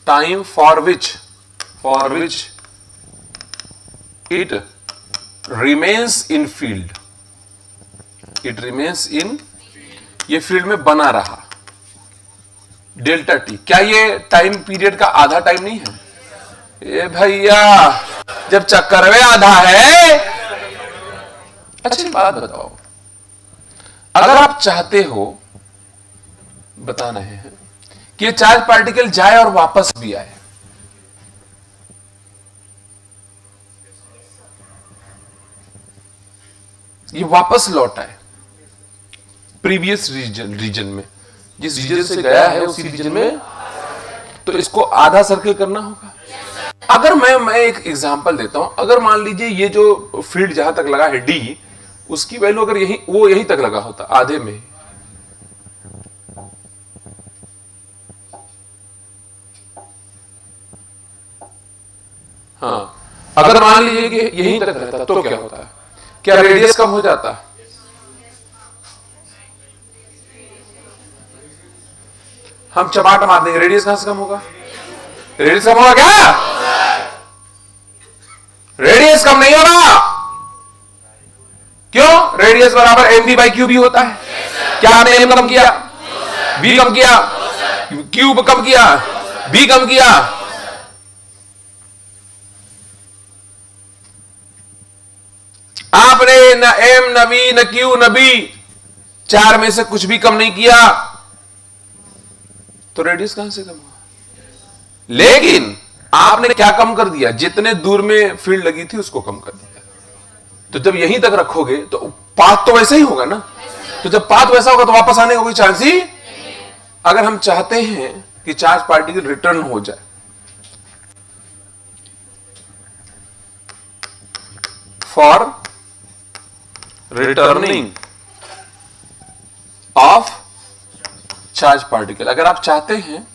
time for which it remains in field, ये फील्ड में बना रहा, डेल्टा टी, क्या ये टाइम पीरियड का आधा टाइम नहीं है? ए भैया, जब चक्कर में आधा है। अच्छी बात बताओ, अगर आप चाहते हो, बता रहे हैं कि ये चार्ज पार्टिकल जाए और वापस भी आए, ये वापस लौट आए प्रीवियस रीजन में, जिस रीजन से गया है उसी रीजन में, तो इसको आधा सर्कल करना होगा। अगर मैं एक एग्जांपल देता हूं, अगर मान लीजिए ये जो फील्ड जहां तक लगा है डी, उसकी वैल्यू अगर यहीं तक लगा होता, आधे में, हाँ, अगर मान लीजिए कि यहीं तक रहता तो क्या होता है? क्या रेडियस कम हो जाता? हम चपाट मार देंगे, रेडियस कहां से कम होगा? रेडियस कम होगा क्या? रेडियस कम नहीं होगा। क्यों? रेडियस बराबर M B by Q B होता है। क्या आपने एम कम किया, बी कम किया, क्यूब कम किया, बी कम किया? आपने न एम न बी न क्यू न बी, चार में से कुछ भी कम नहीं किया, तो रेडियस कहां से कम हुआ? लेकिन आपने क्या कम कर दिया? जितने दूर में फील्ड लगी थी उसको कम कर दिया। तो जब यहीं तक रखोगे तो पाथ तो वैसा ही होगा ना। तो जब पाथ वैसा होगा तो वापस आने का कोई चांस ही। अगर हम चाहते हैं कि चार्ज पार्टिकल रिटर्न हो जाए, for returning of charge particle, अगर आप चाहते हैं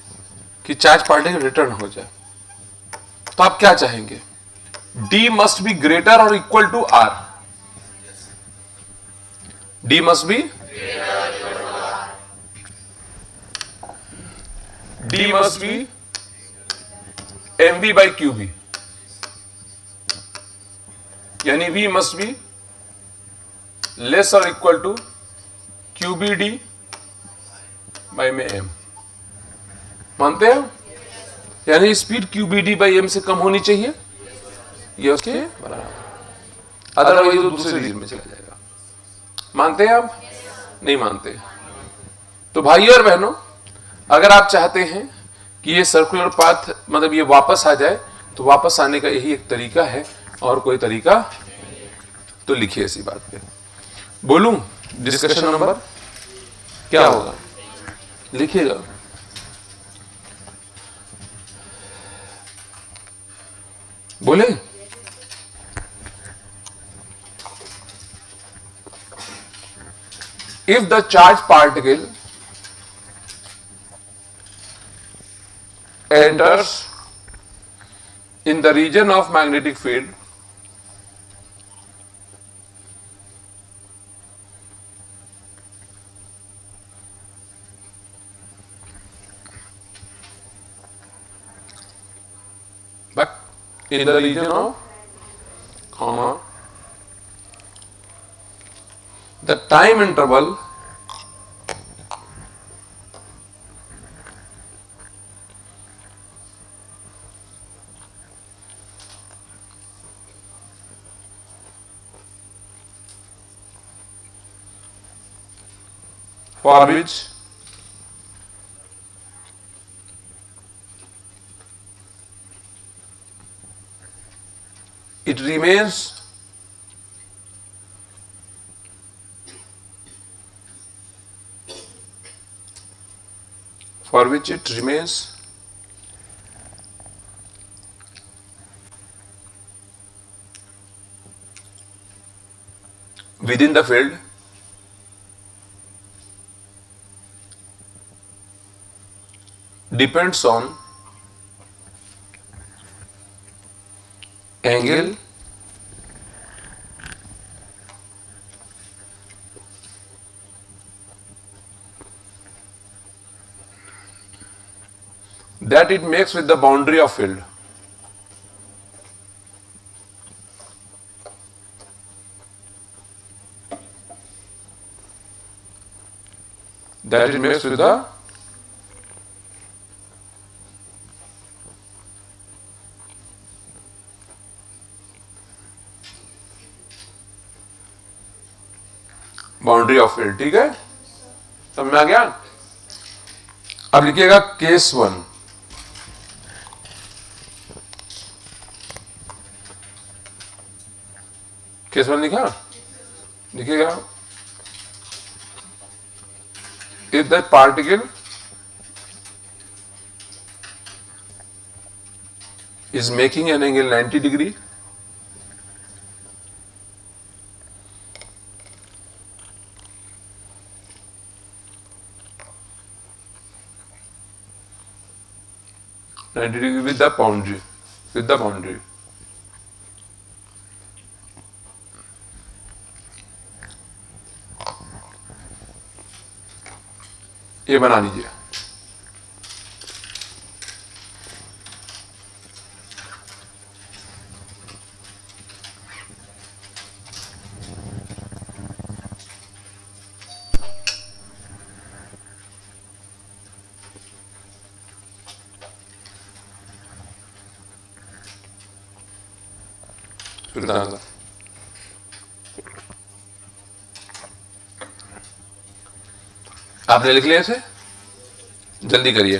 कि चार्ज पार्टिकल रिटर्न हो जाए, तो आप क्या चाहेंगे? D मस्ट बी ग्रेटर और equal to R। D must be D must be MV by QB, यानी V मस्ट बी लेस और इक्वल टू QBD बाई में M। मानते हैं? यानी स्पीड QBD बाई M से कम होनी चाहिए, ये उसके बराबर, अदरवाइज वो दूसरे रीजन में चला जाएगा। मानते हैं आप? नहीं मानते? तो भाइयों और बहनों, अगर आप चाहते हैं कि ये सर्कुलर पाथ मतलब ये वापस आ जाए, तो वापस आने का यही एक तरीका है, और कोई तरीका तो लिखिए इसी बात पे। बोलूं डिस्कशन नंबर क्या होगा? लिखिएगा। बोले? If the charged particle enters in the region of magnetic field, but in the region of comma the time interval for which it remains within the field depends on angle that it makes with the boundary of field. That it makes with the boundary of field. ठीक है, समझ में आ गया। अब लिखिएगा case 1। Case 1 लिखा, लिखिएगा if the particle is making an angle 90 degree with the boundary, ये बना लीजिए। आपने लिख लिया इसे, जल्दी करिए।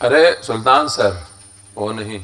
अरे सुल्तान सर, वो नहीं,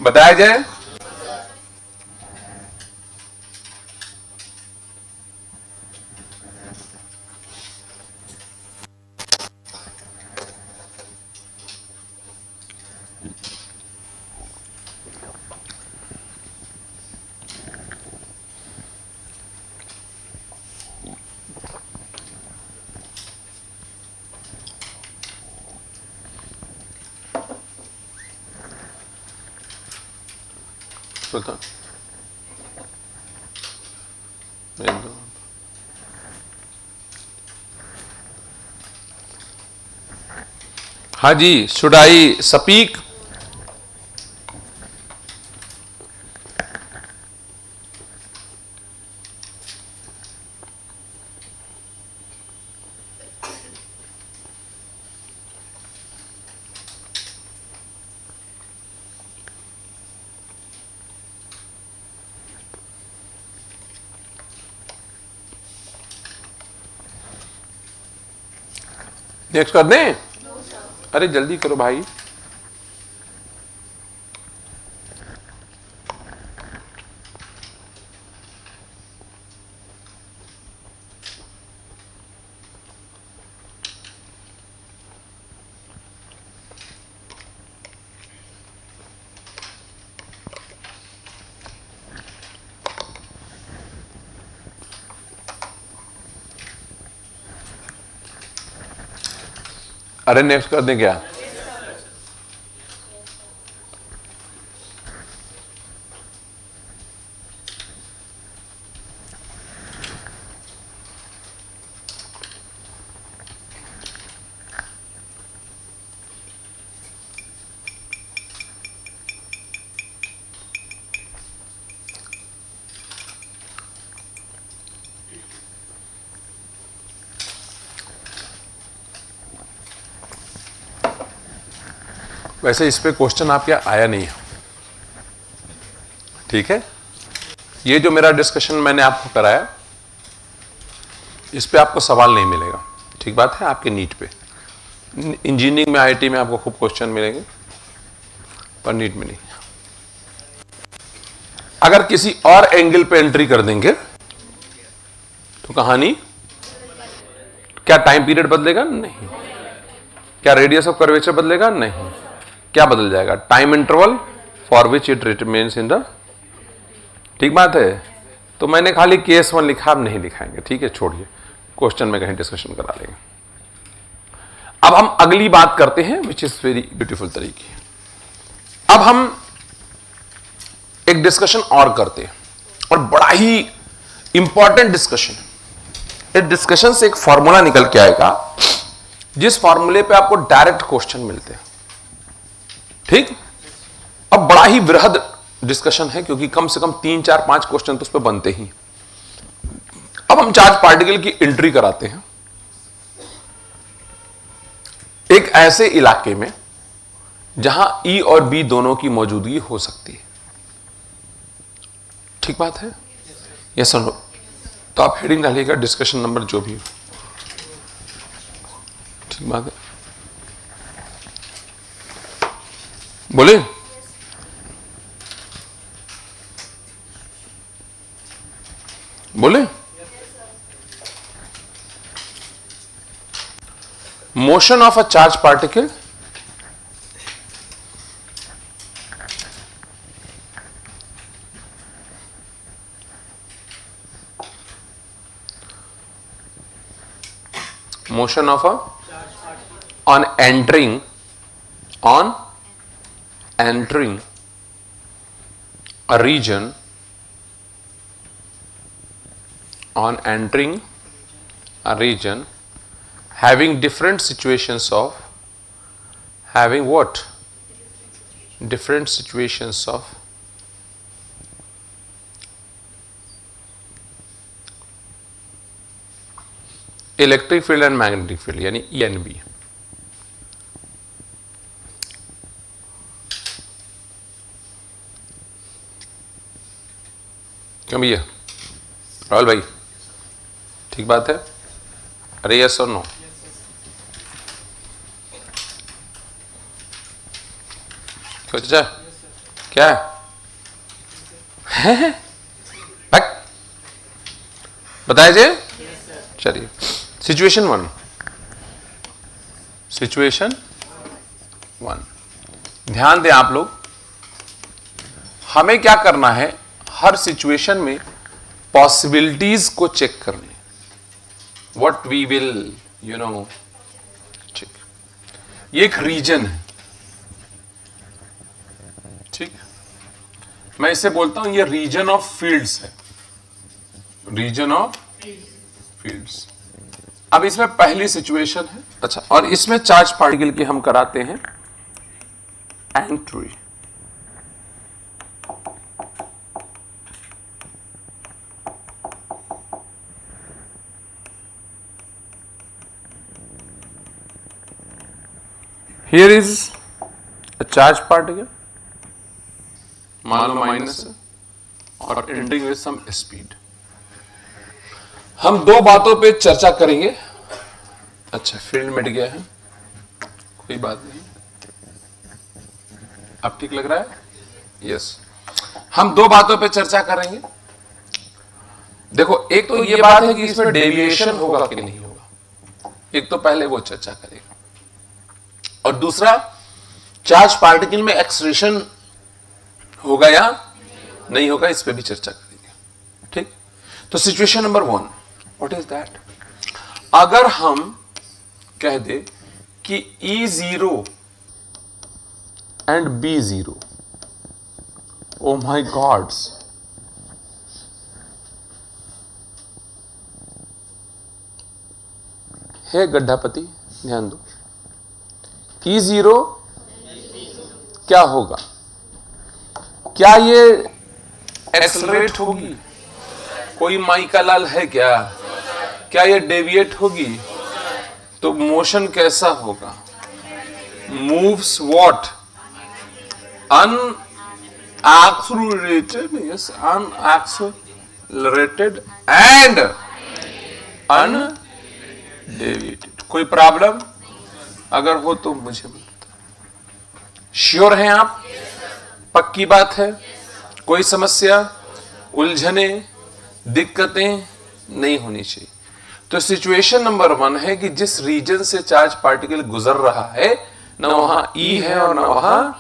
बताया जाए। सुल्तान हाँ जी, शुड आई स्पीक? नेक्स्ट कर दें? अरे जल्दी करो भाई। अरे नेक्स्ट कर दें क्या? वैसे इस पे क्वेश्चन आपके आया नहीं है, ठीक है। ये जो मेरा डिस्कशन मैंने आपको कराया, इस पे आपको सवाल नहीं मिलेगा, ठीक बात है। आपके नीट पे, इंजीनियरिंग में, आईआईटी में आपको खूब क्वेश्चन मिलेंगे, पर नीट में नहीं। अगर किसी और एंगल पे एंट्री कर देंगे तो कहानी, क्या टाइम पीरियड बदलेगा? नहीं। क्या रेडियस ऑफ कर्वेचर बदलेगा? नहीं। क्या बदल जाएगा? Time interval for which it remains in the, ठीक बात है। तो मैंने खाली केस 1 लिखा, अब नहीं लिखाएंगे, ठीक है, छोड़िए, क्वेश्चन में कहीं डिस्कशन करा लेंगे। अब हम अगली बात करते हैं, विच इज वेरी ब्यूटीफुल तरीके। अब हम एक डिस्कशन और करते हैं, और बड़ा ही इंपॉर्टेंट डिस्कशन। इस डिस्कशन से एक फॉर्मूला निकल के आएगा, जिस फॉर्मूले पे आपको डायरेक्ट क्वेश्चन मिलते हैं, ठीक। अब बड़ा ही बृहद डिस्कशन है, क्योंकि कम से कम 3, 4, 5 क्वेश्चन तो उस पर बनते ही। अब हम चार्ज पार्टिकल की एंट्री कराते हैं एक ऐसे इलाके में जहां E और B दोनों की मौजूदगी हो सकती है, ठीक बात है, यस और नो। तो आप हेडिंग डालिएगा, डिस्कशन नंबर जो भी हो, ठीक बात है, बोले। बोले। Motion of a charge particle motion of a on entering a region, on entering a region having different situations of, having what? Different situations of electric field and magnetic field, यानी E and B. क्यों भैया? राहुल भाई, ठीक बात है? अरे yes और no? अच्छा, क्या है? बताया जी? चलिए, सिचुएशन 1। सिचुएशन 1, ध्यान दें आप लोग, हमें क्या करना है, हर सिचुएशन में पॉसिबिलिटीज को चेक करनी, व्हाट वी विल ठीक। ये एक रीजन है, ठीक, मैं इसे बोलता हूं ये रीजन ऑफ फील्ड्स है, रीजन ऑफ फील्ड्स। अब इसमें पहली सिचुएशन है, अच्छा, और इसमें चार्ज पार्टिकल की हम कराते हैं entry. Here is a charge particle, मान लो माइनस है, और एंडिंग विद सम स्पीड। हम दो बातों पे चर्चा करेंगे। अच्छा, फील्ड मिट गया है, कोई बात नहीं, अब ठीक लग रहा है? यस। हम दो बातों पे चर्चा करेंगे। देखो, एक तो ये बात है कि इसमें डेविएशन होगा कि नहीं होगा, एक तो पहले वो चर्चा करेगा, और दूसरा चार्ज पार्टिकल में एक्सलेरेशन होगा या नहीं होगा, इस पे भी चर्चा करेंगे, ठीक। तो situation number 1, what is that? अगर हम कह दे कि E0 and B0, oh my gods, हे गड्ढापति, ध्यान दो, E0 क्या होगा? क्या ये एक्सेलरेट होगी? कोई माई का लाल है क्या? क्या ये डेविएट होगी? तो मोशन कैसा होगा? Moves what? unaccelerated, yes, unaccelerated and undeviated. कोई प्रॉब्लम अगर हो तो मुझे बता। श्योर हैं आप? पक्की बात है? कोई समस्या, उलझने, दिक्कतें नहीं होनी चाहिए। तो सिचुएशन नंबर 1 है कि जिस रीजन से चार्ज पार्टिकल गुजर रहा है ना वहां ई है और ना वहां,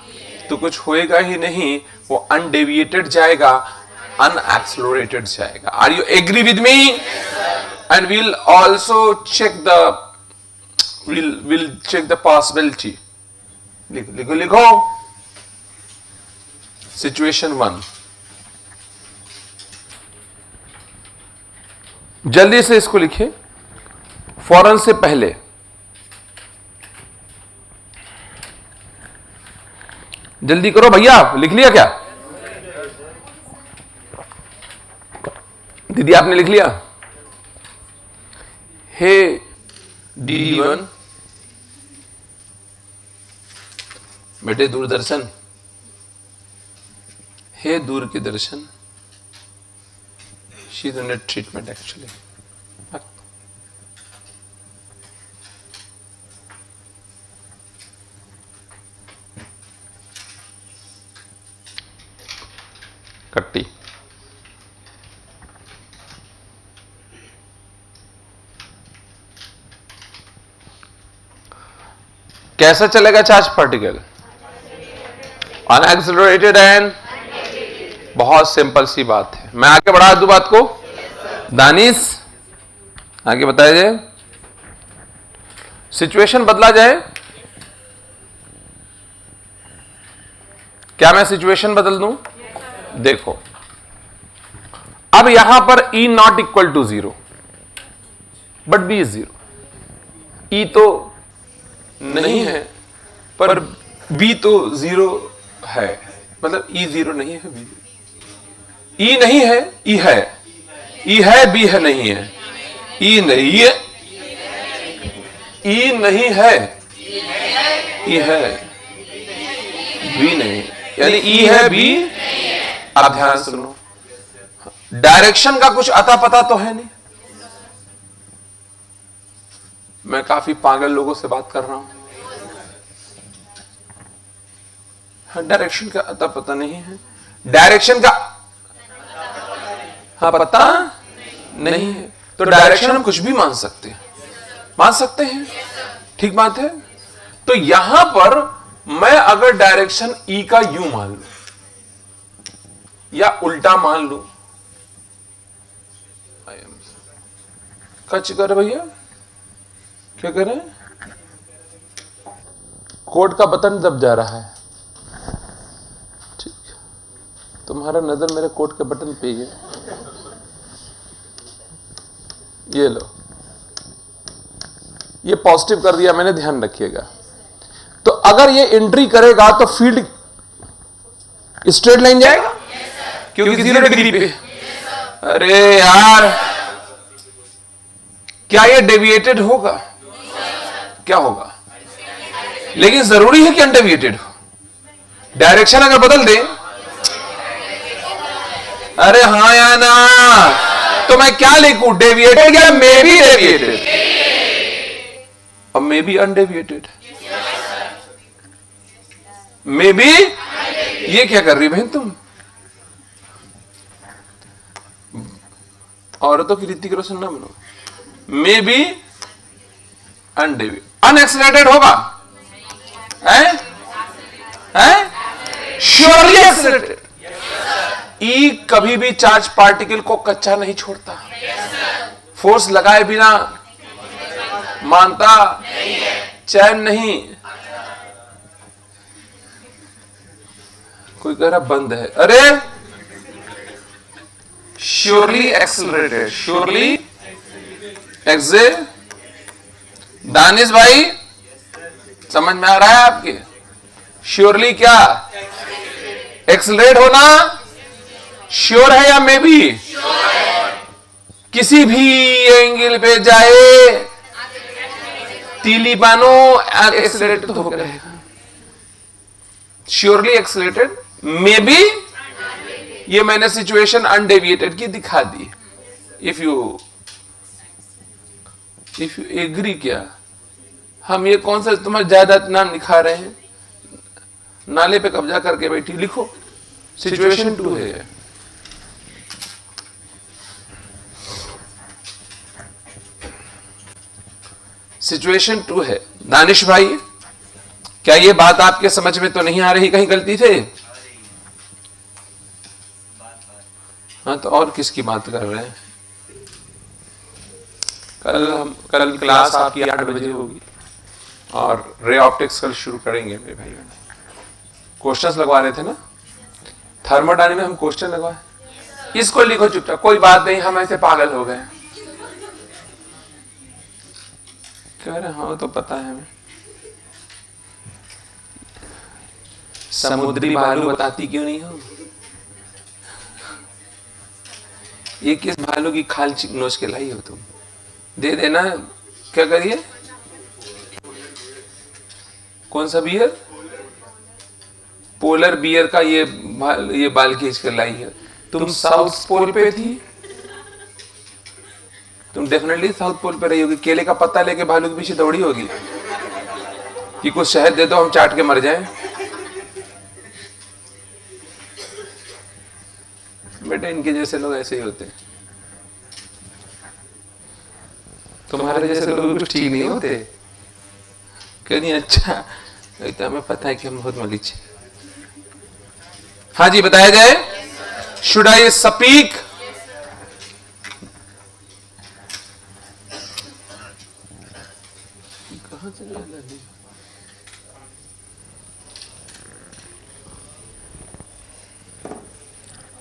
तो कुछ होएगा ही नहीं, वो अनडेविएटेड जाएगा, अनएक्सेलरेटेड जाएगा। Are you agree with me? And we'll also check the will check the possibility. लिखो लिखो लिखो। सिचुएशन 1, जल्दी से इसको लिखिए फौरन से पहले। जल्दी करो भैया, लिख लिया क्या? दीदी आपने लिख लिया? हे DD1, बेटे दूरदर्शन, हे दूर के दर्शन, she is under treatment actually. कट्टी कैसा चलेगा चार्ज पार्टिकल? अनएक्सेलरेटेड एंड, बहुत सिंपल सी बात है। मैं आगे बढ़ा दूं बात को? दानिश आगे बताया जाए, सिचुएशन बदला जाए। क्या मैं सिचुएशन बदल दूं? देखो, अब यहां पर E not equal to 0 but B is 0। E तो नहीं है पर B तो 0 है, मतलब E 0 नहीं है, B E नहीं है, E है, E है, B है, नहीं है, E नहीं है, E नहीं है, E है, B नहीं, यानी E है, B। आप ध्यान सुनो, डायरेक्शन का कुछ अता पता तो है नहीं। मैं काफी पागल लोगों से बात कर रहा हूं, डायरेक्शन का अता पता नहीं है, डायरेक्शन का हाँ पता नहीं है, तो डायरेक्शन हम कुछ भी मान सकते हैं, मान सकते हैं, ठीक बात है। तो यहां पर मैं अगर डायरेक्शन E का यूं मान लू या उल्टा मान लू, कच कर भैया, क्या कर रहे हैं? कोड का बटन दब जा रहा है, ठीक, तुम्हारा नजर मेरे कोड के बटन पे ही है। ये लो, ये पॉजिटिव कर दिया मैंने, ध्यान रखिएगा। तो अगर ये एंट्री करेगा तो फील्ड स्ट्रेट लाइन जाएगा, क्योंकि 0 डिग्री पे। अरे यार, क्या ये डेविएटेड होगा? क्या होगा? लेकिन जरूरी है कि अनडेविएटेड हो। डायरेक्शन अगर बदल दे, अरे हाँ या ना, तो मैं क्या लिखूं? डेविएटेड या मे बी डेविएटेड? अब may be undeviated, may be. ये क्या कर रही बहन तुम? औरतों की रीति करो, सुनना बनो। मे बी अनडेविएटेड, अनएक्सेलरेटेड होगा, श्योरली एक्सेलरेटेड। ई कभी भी चार्ज पार्टिकल को कच्चा नहीं छोड़ता, फोर्स लगाए बिना मानता, चैन नहीं। कोई कह रहा बंद है, अरे श्योरली एक्सेलरेटेड, श्योरली एक्से। दानिश भाई समझ में आ रहा है आपके? श्योरली क्या? एक्सेलरेट होना श्योर है या मे बी? किसी भी एंगल पे जाए तीली बानो एक्सेलरेट तो होकर रहेगा, श्योरली एक्सेलरेटेड, मे बी, ये मैंने सिचुएशन अनडेविएटेड की दिखा दी। इफ यू एग्री, क्या हम ये कौन सा तुम्हारा जायदाद नाम लिखा रहे हैं, नाले पे कब्जा करके बैठी, लिखो सिचुएशन 2 है। सिचुएशन 2 है। दानिश भाई, क्या ये बात आपके समझ में तो नहीं आ रही, कहीं गलती थे? हाँ, तो और किसकी बात कर रहे हैं? कल क्लास आपकी 8 बजे होगी और रे ऑप्टिक्स कल शुरू करेंगे मेरे भाई। क्वेश्चंस लगवा रहे थे ना, थर्मोडायनेमिक्स में हम क्वेश्चन लगवाए, इसको लिखो चुपचाप, कोई बात नहीं, हम ऐसे पागल हो गए। कह रहे हाँ तो पता है हमें। समुद्री भालू बताती क्यों नहीं हो? ये किस भालू की खाल नोच के लाई हो तुम? दे देना, क्या करिए? कौन सा बियर? पोलर बियर का ये बाल खींच कर लाई है। तुम साउथ पोल पे थी, तुम डेफिनेटली साउथ पोल पे रही होगी, केले का पत्ता लेके भालू के पीछे दौड़ी होगी कि कुछ शहद दे दो हम चाट के मर जाएं। बेटे, इनके जैसे लोग ऐसे ही होते हैं, तुम्हारे जैसे लोग कुछ ठीक नहीं होते। कहनी अच्छा, तो हमें पता है कि हम बहुत मलीच हैं। हाँ जी, बताया जाए, शुड आई स्पीक? कहां से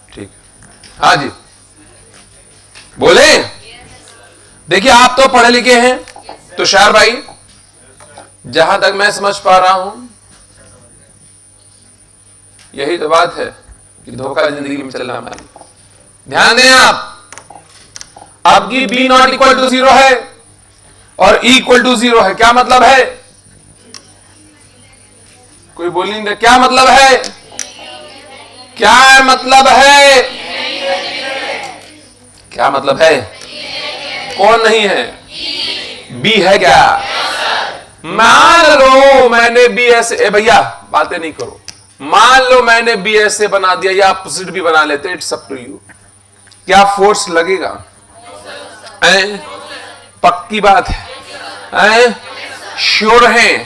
ठीक, हाँ जी बोले। देखिए, आप तो पढ़े लिखे हैं, तुषार भाई, जहां तक मैं समझ पा रहा हूं, यही तो बात है कि धोखा जिंदगी में चलना हमारी। ध्यान दें आप, आपकी b नॉट इक्वल टू 0 है और e इक्वल टू 0 है। क्या मतलब है? कोई बोल नहीं दे, क्या मतलब है? क्या मतलब है? क्या मतलब है? कौन नहीं है? बी है क्या? मान लो मैंने बी ऐसे, भैया बातें नहीं करो, मान लो मैंने बी ऐसे बना दिया या अपोजिट भी बना लेते, इट्स अप टू यू। क्या फोर्स लगेगा? पक्की बात है, श्योर है,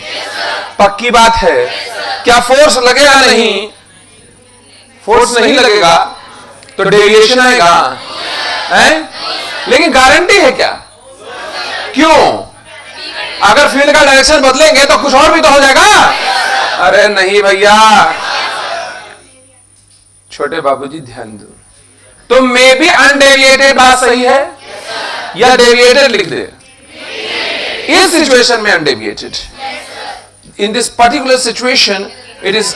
पक्की बात है। क्या फोर्स लगेगा? नहीं, फोर्स नहीं लगेगा तो डेविएशन आएगा, लेकिन गारंटी है क्या? क्यों? अगर फील्ड का डायरेक्शन बदलेंगे तो कुछ और भी तो हो जाएगा। अरे नहीं भैया, छोटे बाबूजी ध्यान दो, तो मे बी अनडेविएटेड बात सही है या डेविएटेड लिख दे? इस सिचुएशन में undeviated, in this particular situation it is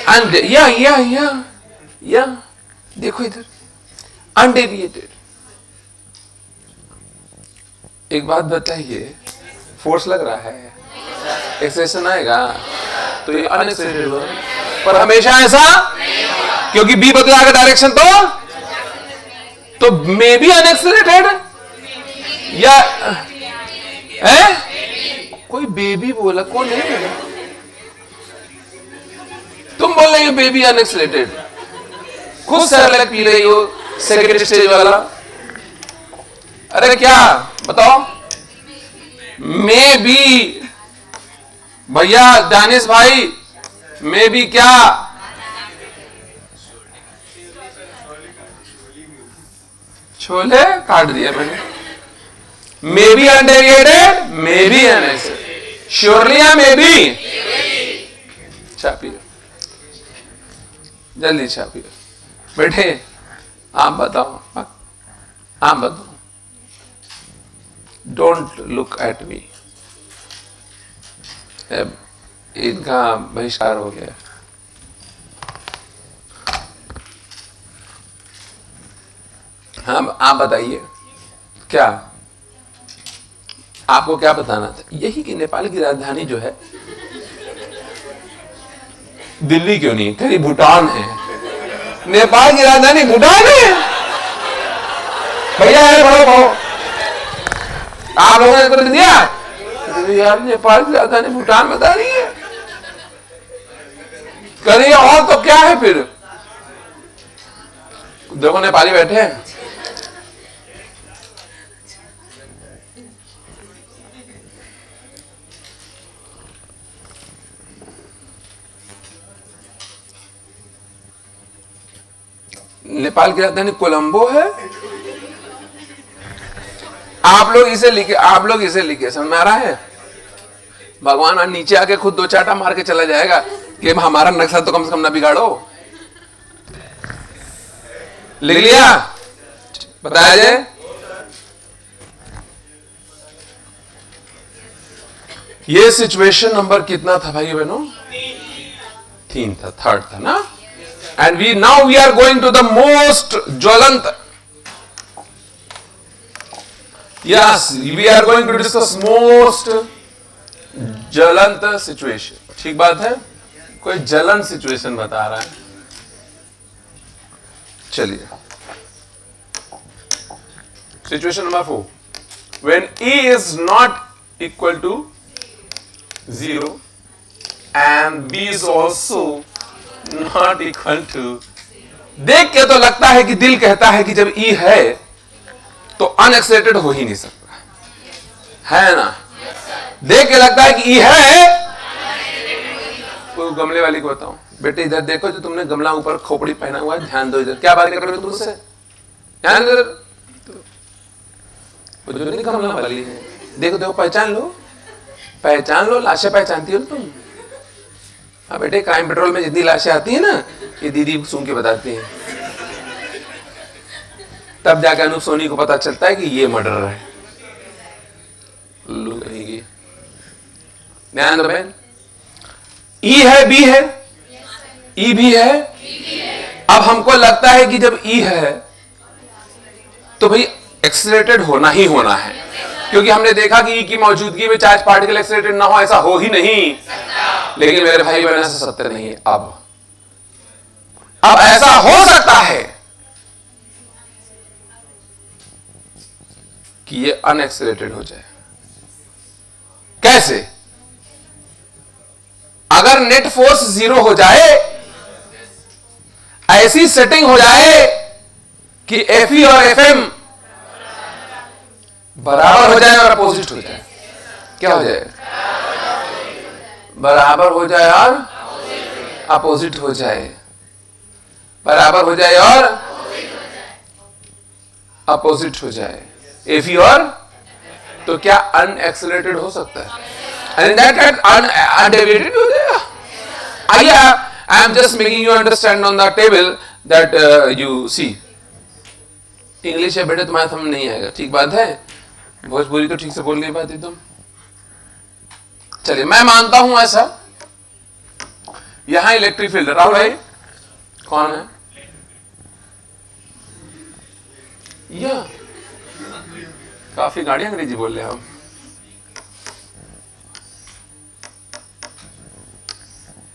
या देखो इधर, अनडेविएटेड। एक बात बताइए, फोर्स लग रहा है, एक्सेलेरेशन आएगा तो ये अनएक्सेलरेटेड होगा, पर हमेशा ऐसा, क्योंकि बी बदला का डायरेक्शन तो मे बी अनएक्सेलरेटेड या कोई बेबी बोला, कौन है? तुम बोल रहे हो बेबी अनएक्सेलरेटेड, खुद सेरेलैक पी रही हो सेकेंड स्टेज वाला। अरे क्या बताओ? मे बी भैया, दानिश भाई, मे बी क्या? छोले काट दिया मैंने। मे be undeviated, may B unaccelerated, surely या मे बी? चाय पियो, जल्दी चाय पियो। बेटे आप बताओ, आप बताओ, डोंट लुक एट मी। इनका बहिष्कार हो गया। हाँ, आप बताइए, क्या आपको क्या बताना था? यही कि नेपाल की राजधानी जो है दिल्ली क्यों नहीं? कहीं भूटान है। नेपाल की राजधानी भूटान है भैया, है पढ़ो पढ़ो। आप लोगों ने तो दिया यार, नेपाल की राजधानी भूटान बता रही है। करिए और तो क्या है फिर? देखो नेपाली बैठे हैं। नेपाल की राजधानी कोलंबो है। आप लोग इसे लिखे, समझ में आ रहा है? भगवान आज नीचे आके खुद दो चाटा मार के चला जाएगा कि हमारा नक्शा तो कम से कम ना बिगाड़ो। लिख लिया? बताया जाए। ये सिचुएशन नंबर कितना था भाई बहनों? 3 था, थर्ड था ना। And now we are going to the most ज्वलंत, yes, we are going to discuss most ज्वलंत सिचुएशन। ठीक बात है? कोई ज्वलन सिचुएशन बता रहा है। चलिए, situation number 4, when E is not equal to 0 and B is also not equal to, देख के तो लगता है कि दिल कहता है कि जब E है तो अनएक्सलेटेड हो ही नहीं सकता, है ना? देख के लगता है कि E है। तो गमले वाली को बताऊं, बेटे इधर देखो, जो तुमने गमला ऊपर खोपड़ी पहना हुआ है, ध्यान दो इधर। क्या बात कर रहे हो तुम उससे? ध्यान दो इधर। वो जो नहीं गमला वाली है, देखो देखो, पहचान लो, लाशें पहचानती हो तुम? हाँ बेटे, क्राइम पेट्रोल में जितनी लाशें आती है ना, ये दीदी सूंघ के बताती हैं, तब जाकर अनूप सोनी को पता चलता है कि ये मर्डर है। लो कहेंगे, ध्यान दो बहन। ई है, बी है, ई भी है। अब हमको लगता है कि जब ई है तो भाई एक्सीलरेटेड होना ही होना है, क्योंकि हमने देखा कि ई की मौजूदगी में चार्ज पार्टिकल एक्सीलरेटेड ना हो, ऐसा हो ही नहीं। लेकिन मेरे भाई बहन, ऐसा सत्य नहीं है। अब ऐसा हो सकता है कि ये अनएक्सीलरेटेड हो जाए। कैसे? अगर नेट फोर्स 0 हो जाए, ऐसी सेटिंग हो जाए कि Fe और Fm बराबर हो जाए और अपोजिट हो जाए। क्या हो जाए? बराबर हो जाए और अपोजिट हो जाए। बराबर हो जाए और अपोजिट हो जाए। Fe और, तो क्या अनएक्सीलरेटेड हो सकता है? And that undeviated हो जाएगा। आइए, I am just making you understand on the table that you see. English है बेटे, तुम्हारे समझ नहीं आएगा, ठीक बात है। भोजपुरी तो ठीक से बोल नहीं पाती तुम। चलिए, मैं मानता हूं ऐसा। यहां इलेक्ट्रिक फील्ड, राहुल भाई कौन है? या काफी गाड़ी अंग्रेजी बोल रहे हैं हम।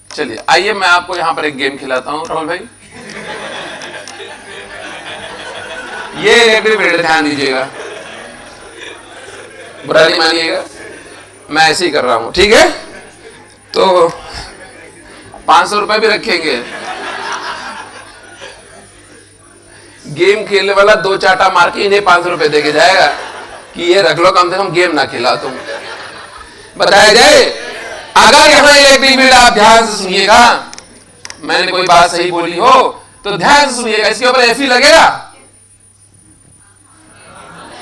चलिए, आइए मैं आपको यहां पर एक गेम खिलाता हूं राहुल भाई। ये इलेक्ट्रिक फील्ड, ध्यान दीजिएगा, बुरा नहीं मानिएगा, मैं ऐसे ही कर रहा हूं, ठीक है? तो 500 रुपए भी रखेंगे। गेम खेलने वाला 2 चाटा मार के इन्हें 500 रुपए देके जाएगा कि ये रख लो, कम से कम गेम ना खिला तुम। बताया जाए, अगर यहां इलेक्ट्रिक फील्ड, आप ध्यान से सुनिएगा, मैंने कोई बात सही बोली हो तो ध्यान से सुनिएगा, इसके ऊपर Fe लगेगा,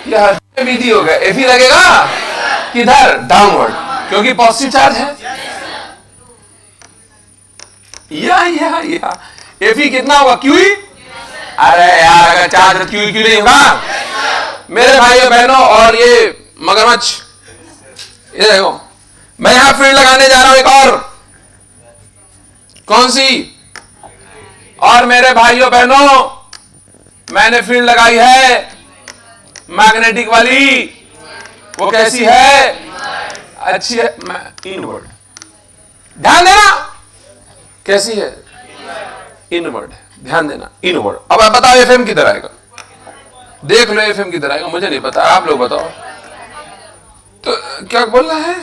यह विधि होगा। Fe लगेगा किधर? डाउनवर्ड, क्योंकि पॉजिटिव चार्ज है। या Fe कितना होगा? QE। अरे यार, अगर चार्ज QE क्यों नहीं होगा मेरे भाइयों बहनों? और ये मगरमच्छ, ये देखो, मैं यहां फील्ड लगाने जा रहा हूं एक और। कौन सी? और मेरे भाइयों बहनों, मैंने फील्ड लगाई है मैग्नेटिक वाली। वो कैसी है? अच्छी है, इनवर्ड। ध्यान देना, कैसी है? इनवर्ड है। ध्यान देना, इनवर्ड। अब आप बताओ एफएम किधर आएगा? देख लो एफएम किधर आएगा, मुझे नहीं पता, आप लोग बताओ। तो क्या बोल रहा है?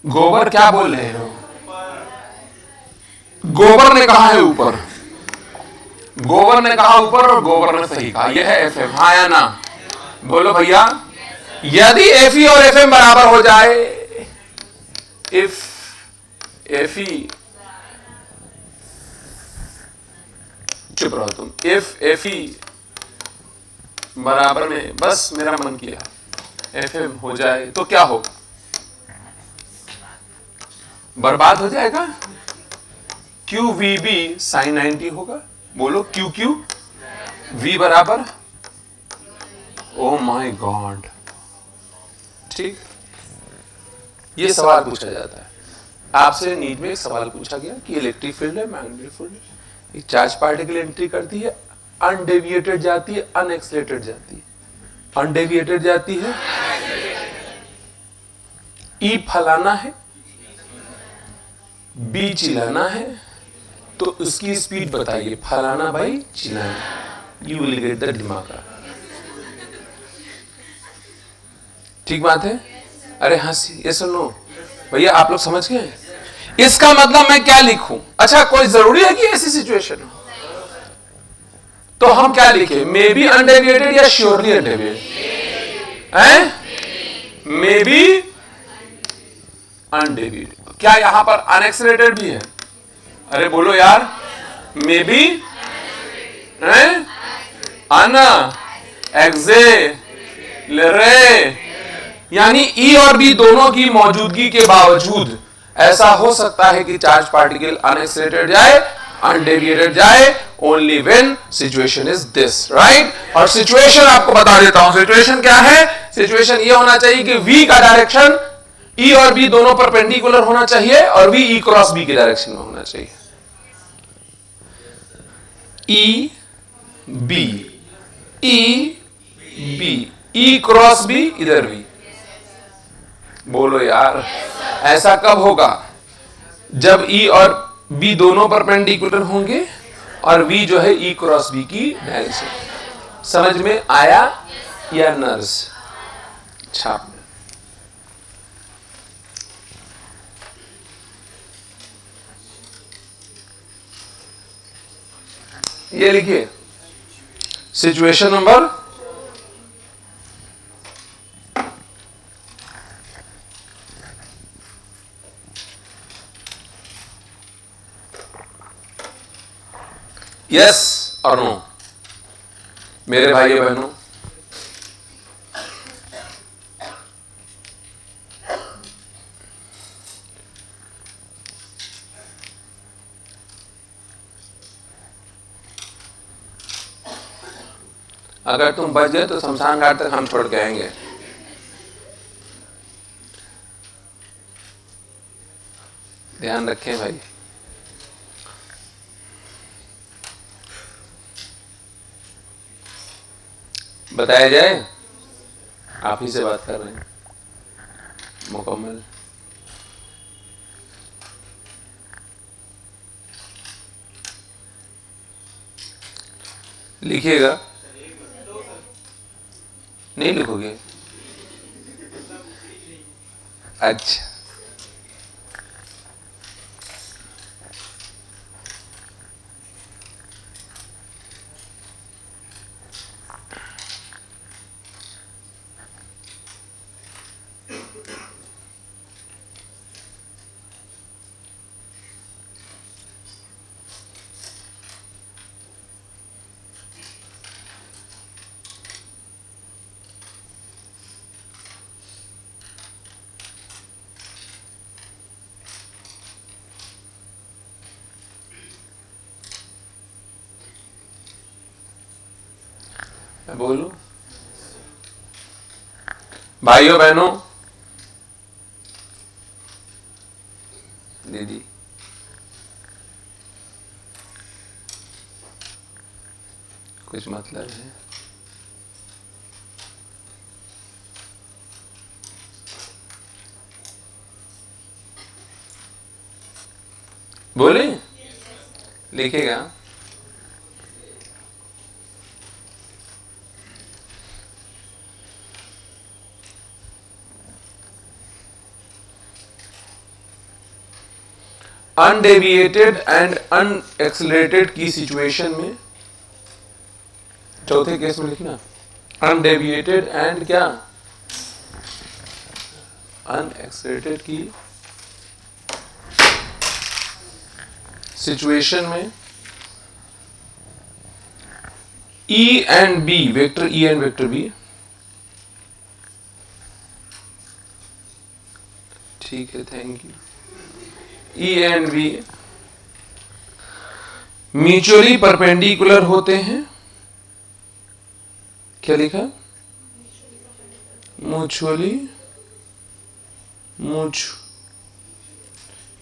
गोबर क्या बोल रहे हो? गोबर ने कहा है ऊपर, गोबर ने कहा ऊपर और गोबर ने सही कहा, यह है एफएम। हाँ या ना? बोलो भैया। यदि एफई और एफएम बराबर हो जाए, इफ एफई, चुप रहो तुम, इफ एफई बराबर में, बस मेरा मन किया, एफएम हो जाए तो क्या होगा? बर्बाद हो जाएगा। क्यू वी बी साइन 90 होगा। बोलो क्यू क्यू वी बराबर, ओ माय गॉड। ठीक, ये सवाल पूछा जाता है आपसे। नीट में एक सवाल पूछा गया कि इलेक्ट्रिक फील्ड है, मैग्नेटिक फील्ड है, एक चार्ज पार्टिकल एंट्री करती है, अनडेविएटेड जाती है, अनएक्सलेटेड जाती है। अनडेविएटेड जाती है, ई फलाना है, बी चिलाना है, तो उसकी स्पीड बताइए, फलाना बाई चिलाना। यू विल गेट द दिमाग। ठीक बात है? अरे हंसी, ये सुनो भैया, आप लोग समझ गए? इसका मतलब मैं क्या लिखूं? अच्छा, कोई जरूरी है कि ऐसी सिचुएशन हो? तो हम क्या लिखे? मे बी अनडेविएटेड या श्योरली अनडेविएटेड? हैं? मे बी अनडेविएटेड। क्या यहां पर अनएक्सलेटेड भी है? अरे बोलो यार, मे बी अना एक्सेलरे, यानी ई और बी दोनों की मौजूदगी के बावजूद ऐसा हो सकता है कि चार्ज पार्टिकल अनएक्सलेटेड जाए, अनडेविएटेड जाए, only when situation is this, right? और सिचुएशन आपको बता देता हूं, सिचुएशन क्या है? सिचुएशन ये होना चाहिए कि v का डायरेक्शन ई और बी दोनों परपेंडिकुलर होना चाहिए और v ई क्रॉस बी की डायरेक्शन में होना चाहिए। ई बी, ई बी, ई क्रॉस बी, इधर भी। बोलो यार, ऐसा कब होगा? जब ई और बी दोनों परपेंडिकुलर होंगे और v जो है ई क्रॉस बी की डायरेक्शन। समझ में आया या नर्स? छाप ये लिखिए, सिचुएशन नंबर यस और नो। मेरे भाइयों बहनों, अगर तुम बच गए तो शमशान घाट तक हम छोड़ के आएंगे। ध्यान रखें भाई। बताया जाए, आप ही से बात कर रहे हैं मुकम्मल। लिखिएगा, नहीं लिखोगे? अच्छा, मैं बोलूं? भाइयों बहनों, दीदी, कुछ मतलब है? बोले लिखेगा। अनडेविएटेड एंड अनएक्सेलरेटेड की सिचुएशन में, चौथे केस में लिखना अनडेविएटेड एंड क्या अनएक्सेलरेटेड की सिचुएशन में E and B, vector E and vector B, ठीक है, thank you. E and B mutually perpendicular होते हैं। क्या लिखा?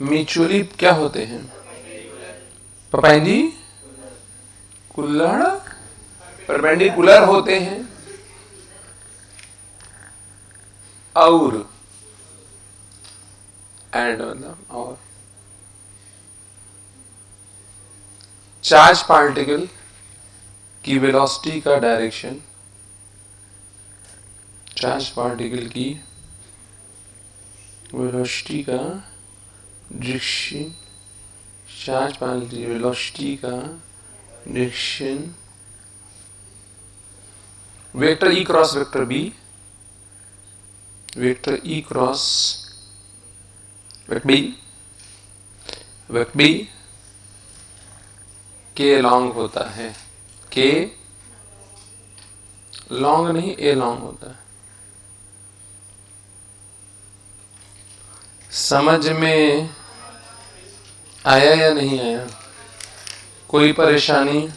म्यूचुअली क्या होते हैं? परपेंडिकुलर होते हैं और एंड मतलब और चार्ज पार्टिकल की वेलोसिटी का डायरेक्शन, चार्ज पार्टिकल की वेलोसिटी का डायरेक्शन, चार्ज पार्टिकल की वेलोसिटी का direction vector E cross vector B, vector E cross vector B के लॉन्ग होता है, के लॉन्ग नहीं ए लॉन्ग होता है। समझ में आया या नहीं आया? कोई परेशानी?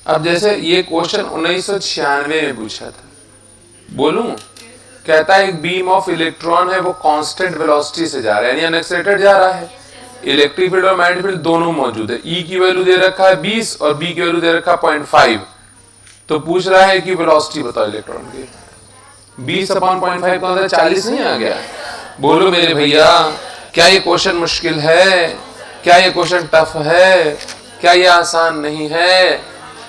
अब जैसे ये क्वेश्चन 1996 में पूछा था, बोलूं? कहता है एक बीम ऑफ इलेक्ट्रॉन है, वो कांस्टेंट वेलोसिटी से जा रहा है, यानी अनएक्सेलरेटेड जा रहा है। इलेक्ट्रिक फील्ड और मैग्नेटिक फील्ड दोनों मौजूद है। E की वैल्यू दे रखा है 20 और B की वैल्यू दे रखा है 0.5। तो पूछ रहा है कि वेलोसिटी बताओ इलेक्ट्रॉन की। 20/0.5 का 40 नहीं आ गया? बोलो मेरे भैया, क्या ये क्वेश्चन मुश्किल है? क्या ये क्वेश्चन टफ है? क्या ये आसान नहीं है?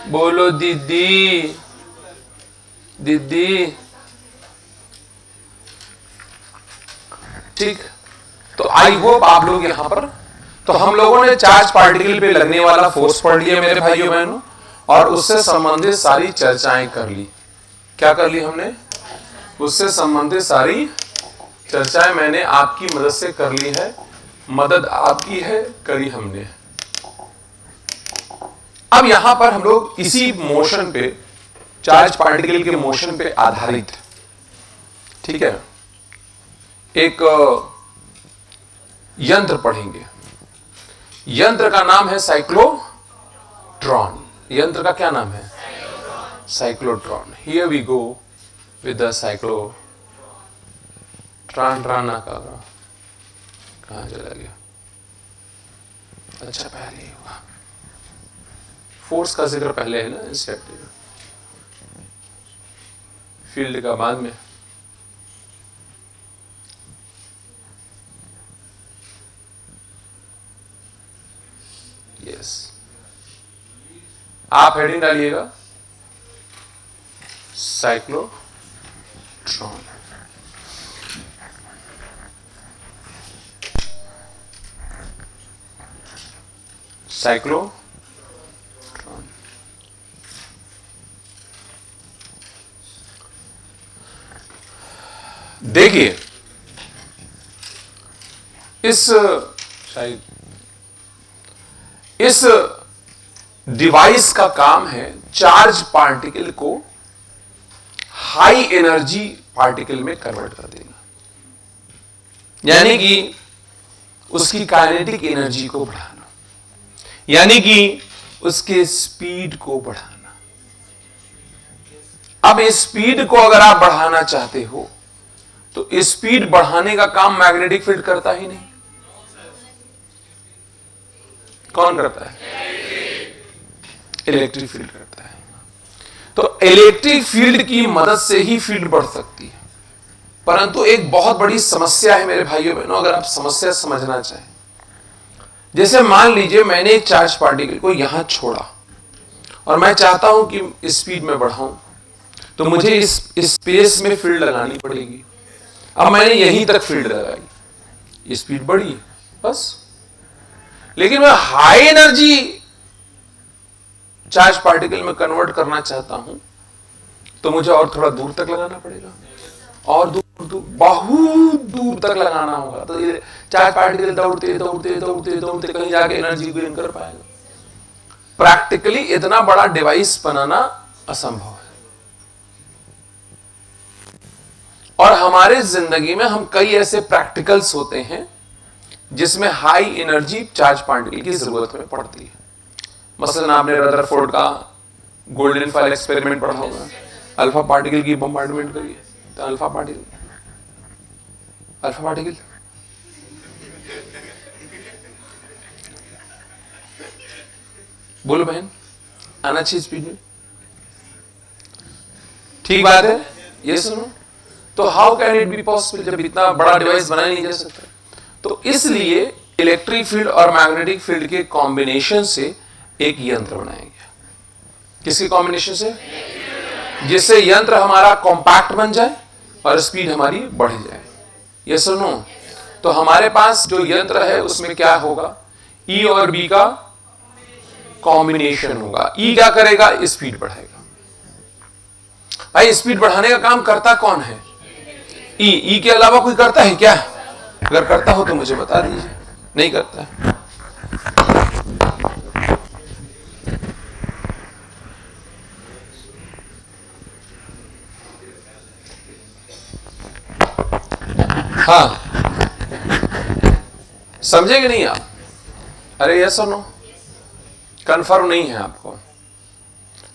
बोलो दीदी, दीदी। ठीक, तो आई होप आप लोग यहां पर, तो हम लोगों ने चार्ज पार्टिकल पे लगने वाला फोर्स पढ़ लिया मेरे भाइयों बहनों, और उससे संबंधित सारी चर्चाएं कर ली। क्या कर ली हमने? उससे संबंधित सारी चर्चाएं मैंने आपकी मदद से कर ली है, मदद आपकी है, करी हमने। अब यहां पर हम लोग इसी मोशन पे, चार्ज पार्टिकल के मोशन पे आधारित, ठीक है, एक यंत्र पढ़ेंगे। यंत्र का नाम है साइक्लोट्रॉन। यंत्र का क्या नाम है? Cyclotron. Here we go with the cyclotron. ट्राना का कहां चला गया? अच्छा, पहले ही हुआ। फोर्स का जिक्र पहले है ना, इंस्ट्रक्टिव, फील्ड का बाद में। यस, आप हेडिंग डालिएगा साइक्लोट्रॉन। साइक्लोट्रॉन। देखिए, इस डिवाइस का काम है चार्ज पार्टिकल को हाई एनर्जी पार्टिकल में कन्वर्ट कर देना, यानी कि उसकी काइनेटिक एनर्जी को बढ़ाना, यानी कि उसके स्पीड को बढ़ाना। अब इस स्पीड को अगर आप बढ़ाना चाहते हो तो स्पीड बढ़ाने का काम मैग्नेटिक फील्ड करता ही नहीं। कौन करता है? इलेक्ट्रिक फील्ड करता है। तो इलेक्ट्रिक फील्ड की मदद से ही फील्ड बढ़ सकती है, परंतु एक बहुत बड़ी समस्या है मेरे भाइयों बहनों, अगर आप समस्या समझना चाहें। जैसे मान लीजिए मैंने एक चार्ज पार्टिकल को यहां छोड़ा और मैं चाहता हूं कि स्पीड में बढ़ाऊं, तो मुझे इस स्पेस में फील्ड लगानी पड़ेगी। अब मैंने यहीं तक फील्ड लगाई, स्पीड बढ़ी बस। लेकिन मैं हाई एनर्जी चार्ज पार्टिकल में कन्वर्ट करना चाहता हूं, तो मुझे और थोड़ा दूर तक लगाना पड़ेगा, और दूर दूर बहुत दूर तक लगाना होगा। तो ये चार्ज पार्टिकल दौड़ते दौड़ते दौड़ते दौड़ते कहीं जाके एनर्जी गेन कर पाएगा। प्रैक्टिकली इतना बड़ा डिवाइस बनाना असंभव है। और हमारे जिंदगी में हम कई ऐसे प्रैक्टिकल्स होते हैं जिसमें हाई एनर्जी चार्ज पार्टिकल की जरूरत में पड़ती है। मसलन आपने रदरफोर्ड का गोल्डन फॉयल एक्सपेरिमेंट पढ़ा होगा, अल्फा पार्टिकल की बम्बार्डमेंट करिए तो अल्फा पार्टिकल बोलो बहन, आना चाहिए स्पीड में, ठीक बात है, ये सुनो। तो how can it be possible, जब इतना बड़ा डिवाइस बनाया नहीं जा सकता? तो इसलिए इलेक्ट्रिक फील्ड और मैग्नेटिक फील्ड के कॉम्बिनेशन से एक यंत्र बनाया गया। किसके कॉम्बिनेशन से? जिससे यंत्र हमारा कॉम्पैक्ट बन जाए और स्पीड हमारी बढ़ जाए। ये सुनो, तो हमारे पास जो यंत्र है उसमें क्या होगा? ई और बी का कॉम्बिनेशन होगा। ई क्या करेगा? स्पीड बढ़ाएगा। भाई स्पीड बढ़ाने का काम करता कौन है? ई के अलावा कोई करता है क्या? अगर करता हो तो मुझे बता दीजिए। नहीं करता है। हाँ, समझेंगे नहीं आप? अरे यस और नो, कंफर्म नहीं है आपको।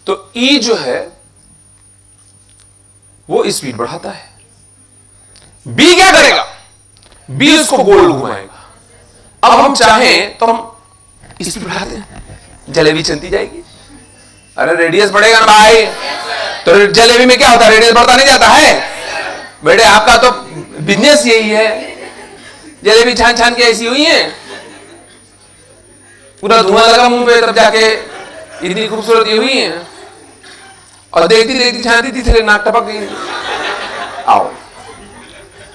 तो ई जो है वो स्पीड बढ़ाता है। बी क्या करेगा? बी उसको गोल घुमाएगा। अब हम चाहें तो हम स्पीड बढ़ाते हैं, जलेबी चलती जाएगी। अरे रेडियस बढ़ेगा ना भाई, तो जलेबी में क्या होता है? रेडियस बढ़ता नहीं जाता है बेटे। आपका तो बिजनेस यही है, जलेबी छान छान के ऐसी हुई है, पूरा धुआं लगा मुंह पे, तब जाके इतनी खूबसूरत हुई है। और देखती देखती छानती थी, फिर नाक टपक गई। आओ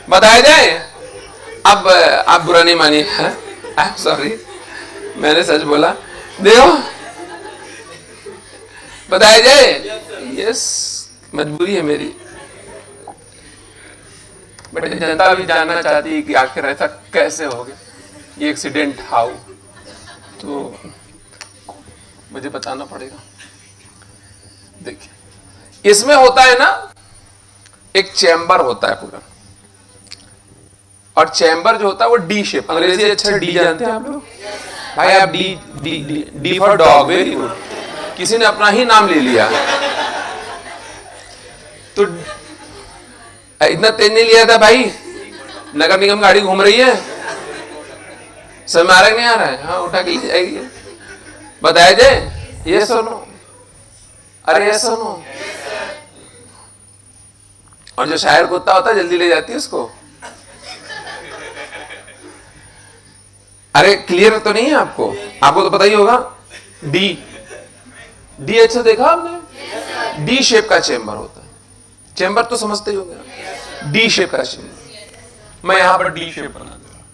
बताया जाए। अब आप बुरा नहीं मानिए, आई एम सॉरी, मैंने सच बोला। देखो बताया जाए, यस मजबूरी है मेरी, बट जनता भी जानना चाहती है कि आखिर ऐसा कैसे हो गया, ये एक्सीडेंट हाउ, तो मुझे बताना पड़ेगा। देखिए इसमें होता है ना, एक चैम्बर होता है पूरा, और चैम्बर जो होता है वो डी शेप, अंग्रेजी अच्छा डी जानते हैं आप लोग भाई? आप D for dog, very good. किसी ने अपना ही नाम ले लिया, तो इतना तेज नहीं लिया था भाई। नगर निगम गाड़ी घूम रही है, समझ में आ रहा है नहीं आ रहा है? हाँ उठा के ले जाएगी। बताया जाए, ये सुनो, अरे ये सुनो। और जो शायर कुत्ता होता है जल्दी ले जाती है उसको। अरे क्लियर तो नहीं है आपको? आपको तो पता ही होगा। डी अच्छा देखा आपने? डी शेप का चेंबर होता है। चेंबर तो समझते ही होंगे। डी शेप का चेंबर, मैं यहां पर डी शेप बना दूंगा।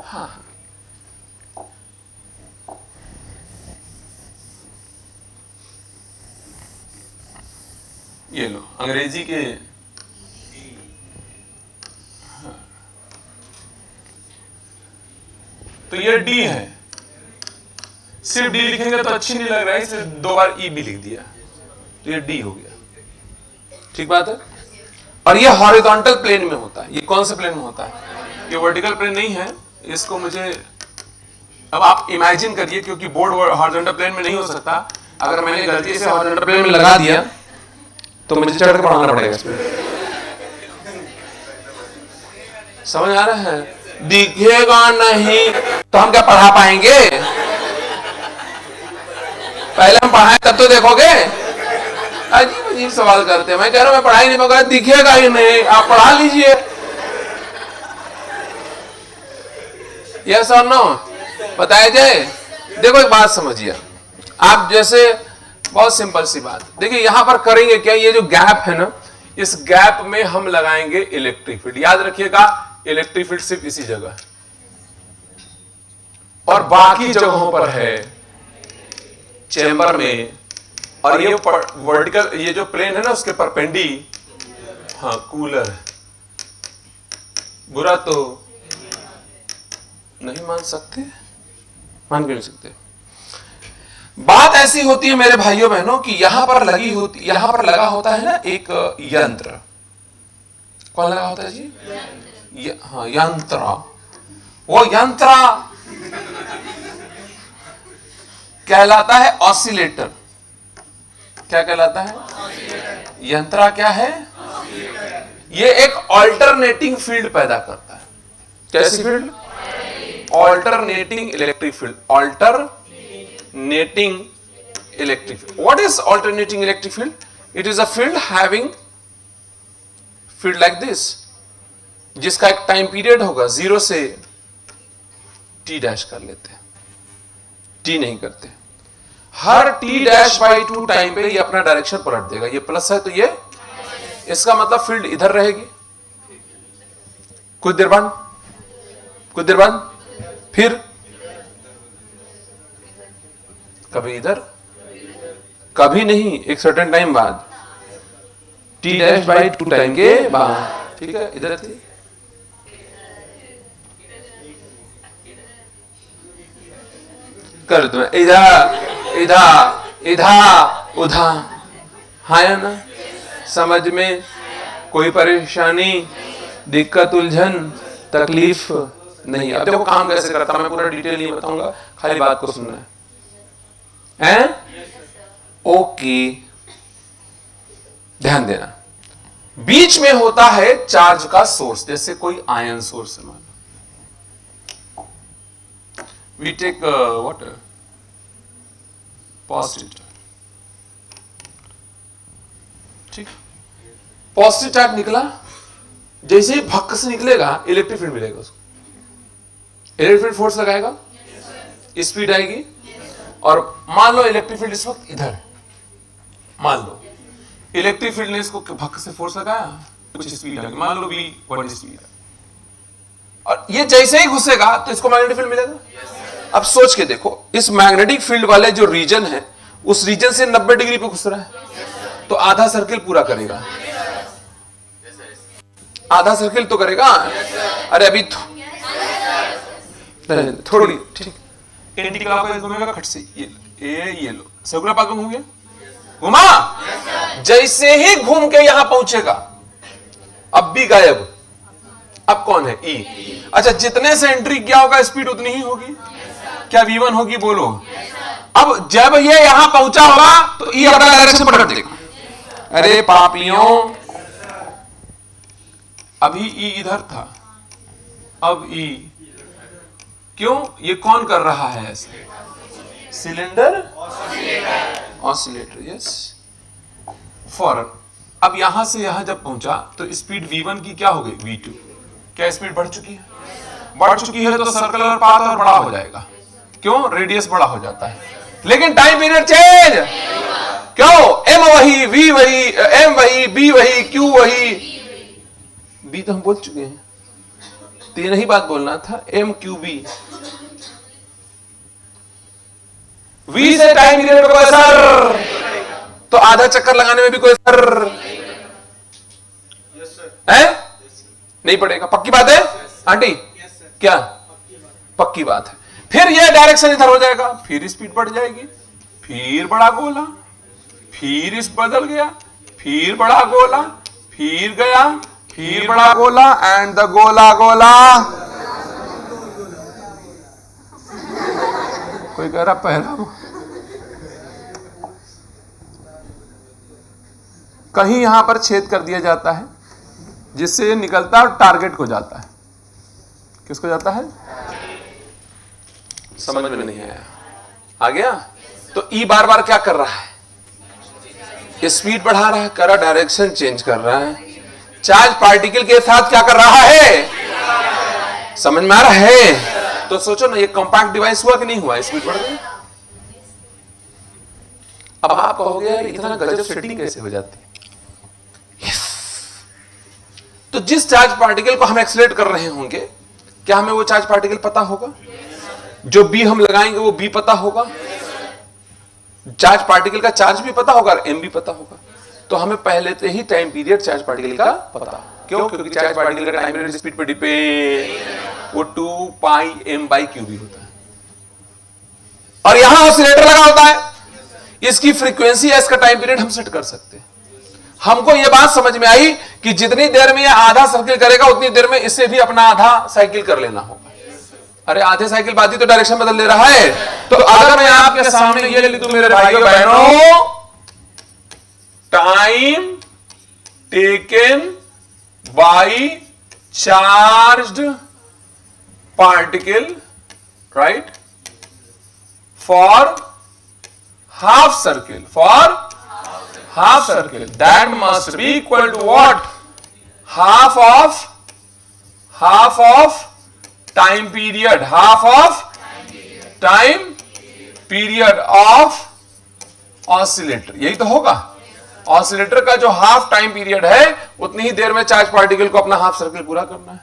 हाँ ये लो अंग्रेजी के, हाँ। तो ये डी है, सिर्फ डी लिखेंगे तो अच्छी नहीं लग रहा है, इसलिए 2 बार ई भी लिख दिया, तो ये डी हो गया। ठीक बात है। और ये हॉरिजॉन्टल प्लेन में होता है। ये कौन से प्लेन में होता है? ये वर्टिकल प्लेन नहीं है। इसको मुझे अब आप इमेजिन करिए, क्योंकि बोर्ड हॉरिजॉन्टल प्लेन में नहीं हो सकता। अगर मैंने गलती से हॉरिजॉन्टल प्लेन में लगा दिया तो मुझे चढ़ के पढ़ाना पड़ेगा इसमें। समझ आ रहा है? दिखेगा नहीं तो हम क्या पढ़ा पाएंगे? पहले हम पढ़ाएं तब तो देखोगे। अजीब अजीब सवाल करते हैं। मैं कह रहा हूं मैं पढ़ाई नहीं पढ़ा, दिखेगा ही नहीं, आप पढ़ा लीजिए। यस और नो बताया जाए। देखो एक बात समझिए आप, जैसे बहुत सिंपल सी बात, देखिए यहां पर करेंगे क्या, ये जो गैप है ना, इस गैप में हम लगाएंगे इलेक्ट्रिक फील्ड। याद रखिएगा इलेक्ट्रिक फील्ड सिर्फ इसी जगह और बाकी जगहों पर है चेंबर में। और ये वर्टिकल, ये जो प्लेन है ना उसके परपेंडी, हाँ कूलर है। बुरा तो नहीं मान सकते, मान क्यों नहीं सकते। बात ऐसी होती है मेरे भाइयों बहनों कि यहां पर लगी होती, यहां पर लगा होता है ना एक यंत्र। कौन लगा होता है जी? हाँ यंत्र। वो यंत्र कहलाता है ऑसिलेटर। क्या कहलाता है? यंत्र क्या है? ये एक ऑल्टरनेटिंग फील्ड पैदा करता है। कैसी field? Alternating electric field. Alternating electric field. What is alternating electric field? It is a field having field like this, जिसका एक टाइम पीरियड होगा 0 से t डैश कर लेते हैं, t नहीं करते। हर t'/2 टाइम पे ये अपना डायरेक्शन पलट देगा। ये प्लस है तो ये, इसका मतलब फील्ड इधर रहेगी कुछ देर बाद, फिर कभी इधर, कभी नहीं, एक सर्टेन टाइम बाद, t'/2 टाइम के बाद। ठीक है, इधर थी, कर दो इधर उधर। हाँ या ना? समझ में कोई परेशानी, दिक्कत, उलझन, तकलीफ नहीं। अब देखो काम कैसे करता, मैं पूरा डिटेल नहीं बताऊंगा, खाली बात को सुनना है। ओके, ध्यान देना। बीच में होता है चार्ज का सोर्स, जैसे कोई आयन सोर्स है। We take what, positive. ठीक, पॉजिटिव चार्ज निकला, जैसे ही भक्क से निकलेगा इलेक्ट्रिक फील्ड मिलेगा उसको। इलेक्ट्रिक फील्ड फोर्स लगाएगा, स्पीड आएगी, और मान लो इलेक्ट्रिक फील्ड इस वक्त इधर है, मान लो इलेक्ट्रिक फील्ड ने इसको भक्क से फोर्स लगाया, कुछ स्पीड आ गई, मान लो v1 स्पीड, और ये जैसे ही घुसेगा तो इसको मैग्नेटिक फील्ड मिलेगा। अब सोच के देखो, इस मैग्नेटिक फील्ड वाले जो रीजन है, उस रीजन से 90 डिग्री पे घुस रहा है, तो आधा सर्किल पूरा करेगा। आधा सर्किल तो करेगा। अरे अभी थोड़ी, ठीक, एंटी क्लॉकवाइज घूमेगा खट से, ये लो सर्कुलर पाथ में घूम गया, घुमा, जैसे ही घूम के यहां पहुंचेगा, अब भी गायब। अब कौन है? ई। अच्छा, जितने से एंट्री किया होगा स्पीड उतनी ही होगी। क्या v1 होगी? बोलो। अब जब ये यहां पहुंचा होगा तो ई अपना डायरेक्शन पलट देगा। अरे पापियों, अभी ई इधर था, अब ई, क्यों? ये कौन कर रहा है ऐसे? सिलेंडर, ऑसिलेटर, यस, फॉरन। अब यहां से यहां जब पहुंचा तो स्पीड v1 की क्या हो गई? v2। क्या स्पीड बढ़ चुकी है? बढ़ चुकी है, तो सर्कुलर पाथ और बड़ा हो जाएगा। क्यों? रेडियस बड़ा हो जाता है, लेकिन टाइम पीरियड चेंज क्यों? m वही, v वही, m वही, b वही, q वही। b तो हम बोल चुके हैं, तो ये नहीं बात बोलना था, m q b। v से टाइम पीरियड पे कोई असर, तो आधा चक्कर लगाने में भी कोई असर है? नहीं पड़ेगा। पक्की बात है आंटी? क्या पक्की बात है? फिर यह डायरेक्शन इधर हो जाएगा, फिर स्पीड बढ़ जाएगी, फिर बड़ा गोला, फिर इस बदल गया, फिर बड़ा गोला, फिर गया, फिर बड़ा गोला, एंड द गोला गोला। कोई कह रहा पहला, कहीं यहां पर छेद कर दिया जाता है, जिससे ये निकलता है और टारगेट को जाता है। किसको जाता है? समझ में नहीं आया? आ गया? तो ई बार बार क्या कर रहा है? स्पीड बढ़ा रहा है, कर रहा, डायरेक्शन चेंज कर रहा है, चार्ज पार्टिकल के साथ क्या कर रहा है, समझ में आ रहा है? तो सोचो ना, ये कॉम्पैक्ट डिवाइस हुआ कि नहीं हुआ, स्पीड बढ़ गई। अब आप कहोगे यार इतना गजब सेटिंग कैसे हो जाती है? तो जिस चार्ज पार्टिकल को हम एक्सीलरेट कर रहे होंगे, क्या हमें वो चार्ज पार्टिकल पता होगा? जो बी हम लगाएंगे वो बी पता होगा, चार्ज पार्टिकल का चार्ज भी पता होगा और एम भी पता होगा। तो हमें पहले से ही टाइम पीरियड चार्ज पार्टिकल का पता। क्यों? क्योंकि चार्ज पार्टिकल का टाइम पीरियड स्पीड पर डिपेंड, वो 2πm/q भी होता है। और यहां ऑसिलेटर लगा होता है, इसकी फ्रीक्वेंसी या इसका टाइम पीरियड हम सेट कर सकते हैं। हमको यह बात समझ में आई कि जितनी देर में यह आधा सर्किल करेगा उतनी देर में इससे भी अपना आधा साइकिल कर लेना होगा। अरे आधे साइकिल बाद ही तो डायरेक्शन बदल ले रहा है। तो अगर मैं आपके सामने ये लिख दूं मेरे भाइयों बहनों, time taken by charged particle, right, for half circle, half circle, that must be equal to what? half of time period, half of time period of oscillator। यही तो होगा, ऑसिलेटर का जो हाफ टाइम पीरियड है उतनी ही देर में charge particle को अपना हाफ सर्किल पूरा करना है।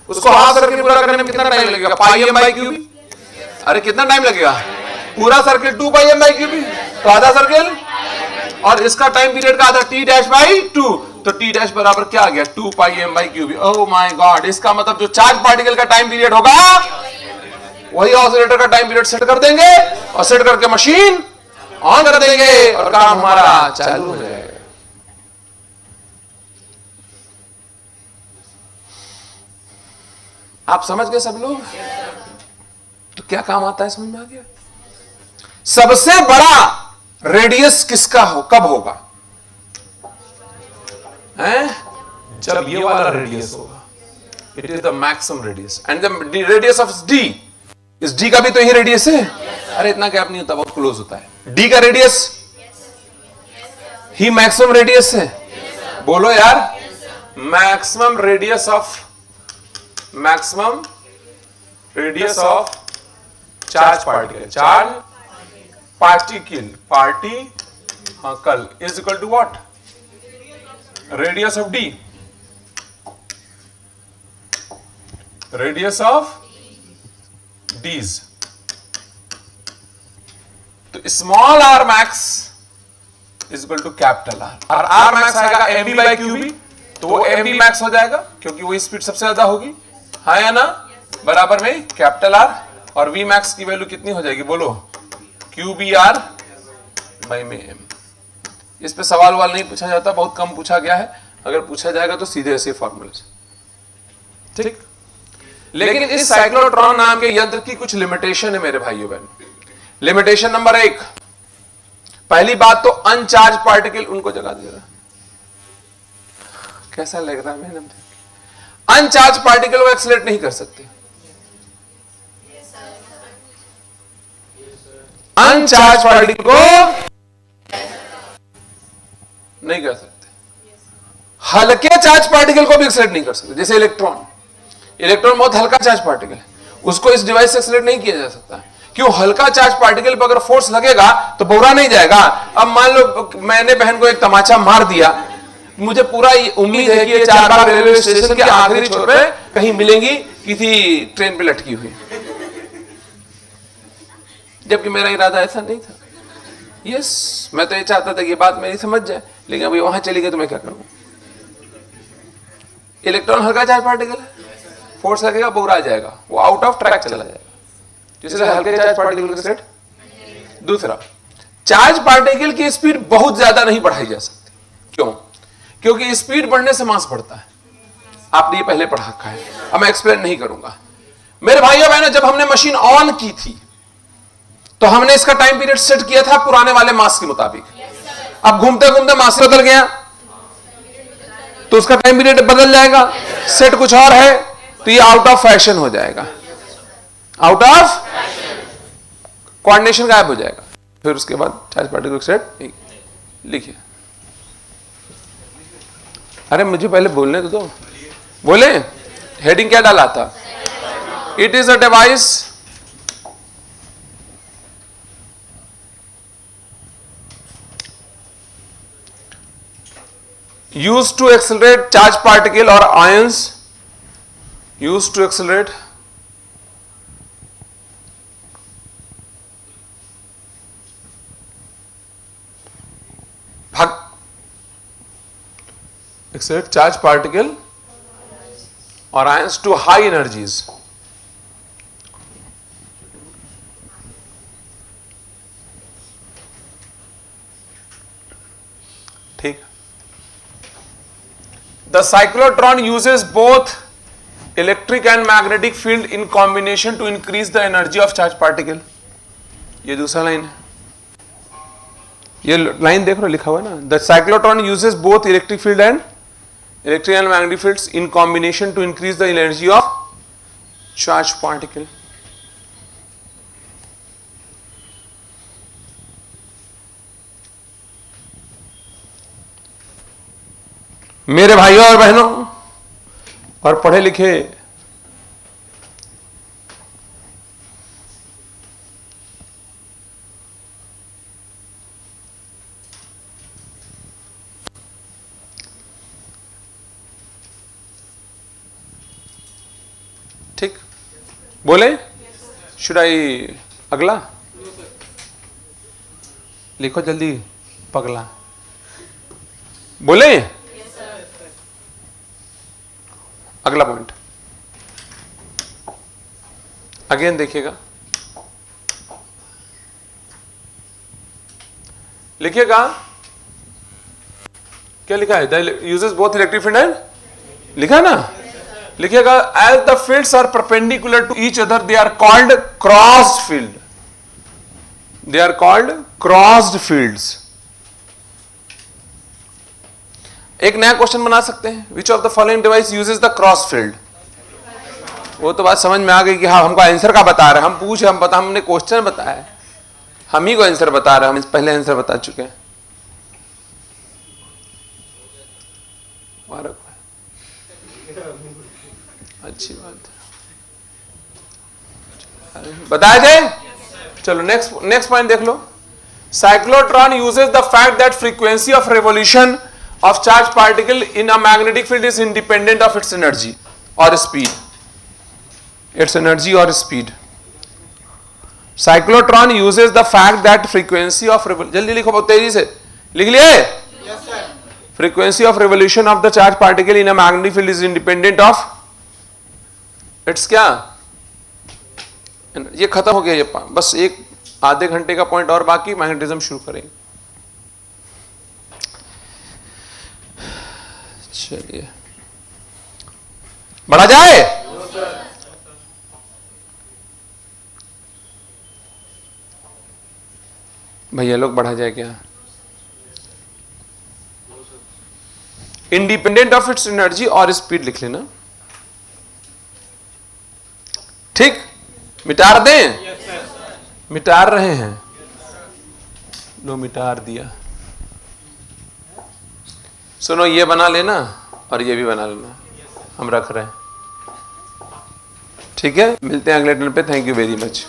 उसको हाफ सर्किल पूरा करने में कितना टाइम लगेगा? πm/q। अरे कितना टाइम लगेगा? पूरा सर्किल 2πm/q, तो आधा सर्किल, और इसका टाइम पीरियड का आधा t-2, तो t- बराबर क्या आ गया? 2πm/q। ओह माय गॉड, इसका मतलब जो चार्ज पार्टिकल का टाइम पीरियड होगा वही ऑसिलेटर का टाइम पीरियड सेट कर देंगे, और सेट करके मशीन ऑन कर देंगे और काम हमारा चालू हो जाएगा। आप समझ गए सब लोग? तो क्या काम आता है, समझ में आ गया? सबसे बड़ा रेडियस किसका हो, कब होगा? हैं? जब ये वाला रेडियस होगा। It is the maximum radius and the radius of D, इस डी का भी तो यही रेडियस है। अरे इतना गैप नहीं होता, बहुत क्लोज होता है। डी का रेडियस ही मैक्सिमम रेडियस है। बोलो यार, maximum radius of charge particle, charge particle is equal to what? Radius of D, radius of Ds. तो small R max is equal to capital R, और आर मैक्स आएगा mv/q भी, तो वो mv max हो जाएगा क्योंकि वो स्पीड सबसे ज्यादा होगी, हाँ या ना? बराबर में कैपिटल आर, और v मैक्स की वैल्यू कितनी हो जाएगी बोलो? QBR/m। इस पे सवाल वाल नहीं पूछा जाता, बहुत कम पूछा गया है। अगर पूछा जाएगा तो सीधे ऐसे फॉर्मूले से, ठीक। लेकिन इस साइक्लोट्रॉन नाम के यंत्र की कुछ लिमिटेशन है मेरे भाइयों बहनों। लिमिटेशन नंबर 1, पहली बात तो अनचार्ज पार्टिकल, उनको जगा दे रहा, कैसा लग रहा है मैंने? अनचार्ज पार्टिकल को एक्सीलरेट नहीं कर सकते। अनचार्ज पार्टिकल को नहीं कर सकते। हल्के चार्ज पार्टिकल को भी एक्सीलरेट नहीं कर सकते। जैसे इलेक्ट्रॉन बहुत हल्का चार्ज पार्टिकल है, उसको इस डिवाइस से एक्सीलरेट नहीं किया जा सकता। क्यों? हल्का चार्ज पार्टिकल पर अगर फोर्स लगेगा तो बोरा नहीं जाएगा। अब मान लो मैंने बहन को एक तमाचा मार दिया, मुझे पूरा उम्मीद है कि ये 4 बार रेलवे स्टेशन के आखिरी छोर पे कहीं मिलेंगी किसी ट्रेन पे लटकी हुई, जबकि मेरा इरादा ऐसा नहीं था। यस, मैं तो ये चाहता था कि ये बात मेरी समझ जाए, लेकिन अभी वहां चली गई तो मैं क्या करूं? इलेक्ट्रॉन हल्का चार्ज पार्टिकल है, फोर्स लगेगा बोरा आ जाएगा, वो आउट ऑफ ट्रैक चला जाएगा। जिससे हल्के चार्ज पार्टिकल का सेट। दूसरा, चार्ज पार्टिकल की स्पीड बहुत ज्यादा नहीं बढ़ाई जा सकती। क्यों? क्योंकि स्पीड बढ़ने से मास बढ़ता है। आपने ये पहले पढ़ा रखा है, अब मैं एक्सप्लेन नहीं करूंगा। मेरे भाइयों बहनों, जब हमने मशीन ऑन की थी तो हमने इसका टाइम पीरियड सेट किया था पुराने वाले मास के मुताबिक। अब घूमते घूमते मास बदल गया तो उसका टाइम पीरियड बदल जाएगा, सेट कुछ और है तो ये आउट ऑफ फैशन हो जाएगा, आउट ऑफ कोऑर्डिनेशन गायब हो जाएगा। फिर उसके बाद चार्ज पार्टिकल सेट लिखिए अरे मुझे पहले बोलने तो दो। बोले हेडिंग क्या डाला था? It is a device used to accelerate charged particle or ions, used to accelerate accelerate charged particle or ions to high energies. ठीक। The cyclotron uses both electric and magnetic field in combination to increase the energy of charged particle. ये दूसरा line है, ये line देख रहे लिखा हुआ है ना, the cyclotron uses both electric and magnetic fields in combination to increase the energy of charged particle. मेरे भाइयों और बहनों और पढ़े लिखे ठीक बोले, शुड आई अगला लिखो जल्दी, पगला बोले अगला पॉइंट अगेन देखिएगा, लिखिएगा क्या लिखा है, uses both electric field and, लिखा ना, लिखिएगा as the fields are perpendicular to each other they are called crossed field, they are called crossed fields. एक नया क्वेश्चन बना सकते हैं, which of the following device uses the cross field. वो तो बात समझ में आ गई कि हाँ हमको आंसर का बता रहे, हम पूछ हम बता, हमने क्वेश्चन बताया, हम ही को आंसर बता रहे, हम पहले आंसर बता चुके हैं। अच्छी बात है, बताया जाए। चलो नेक्स्ट पॉइंट देख लो, cyclotron uses the fact that frequency of revolution of charged particle in a magnetic field is independent of its energy or speed, its energy or speed. Cyclotron uses the fact that frequency of जल्दी लिखो बहुत तेजी से, लिख लिए? Yes sir. Frequency of revolution of the charged particle in a magnetic field is independent of its क्या? ये खत्म हो गया, ये बस एक आधे घंटे का पॉइंट और बाकी, मैग्नेटिज्म शुरू करेंगे। चलिए बढ़ा जाए। भैया लोग बढ़ा जाए क्या? इंडिपेंडेंट ऑफ इट्स एनर्जी और स्पीड लिख लेना, ठीक। मिटार दें? मिटार रहे हैं, लो मिटार दिया। सुनो ये बना लेना और ये भी बना लेना, हम रख रहे हैं, ठीक है। मिलते हैं अगले टर्न पे, थैंक यू वेरी मच।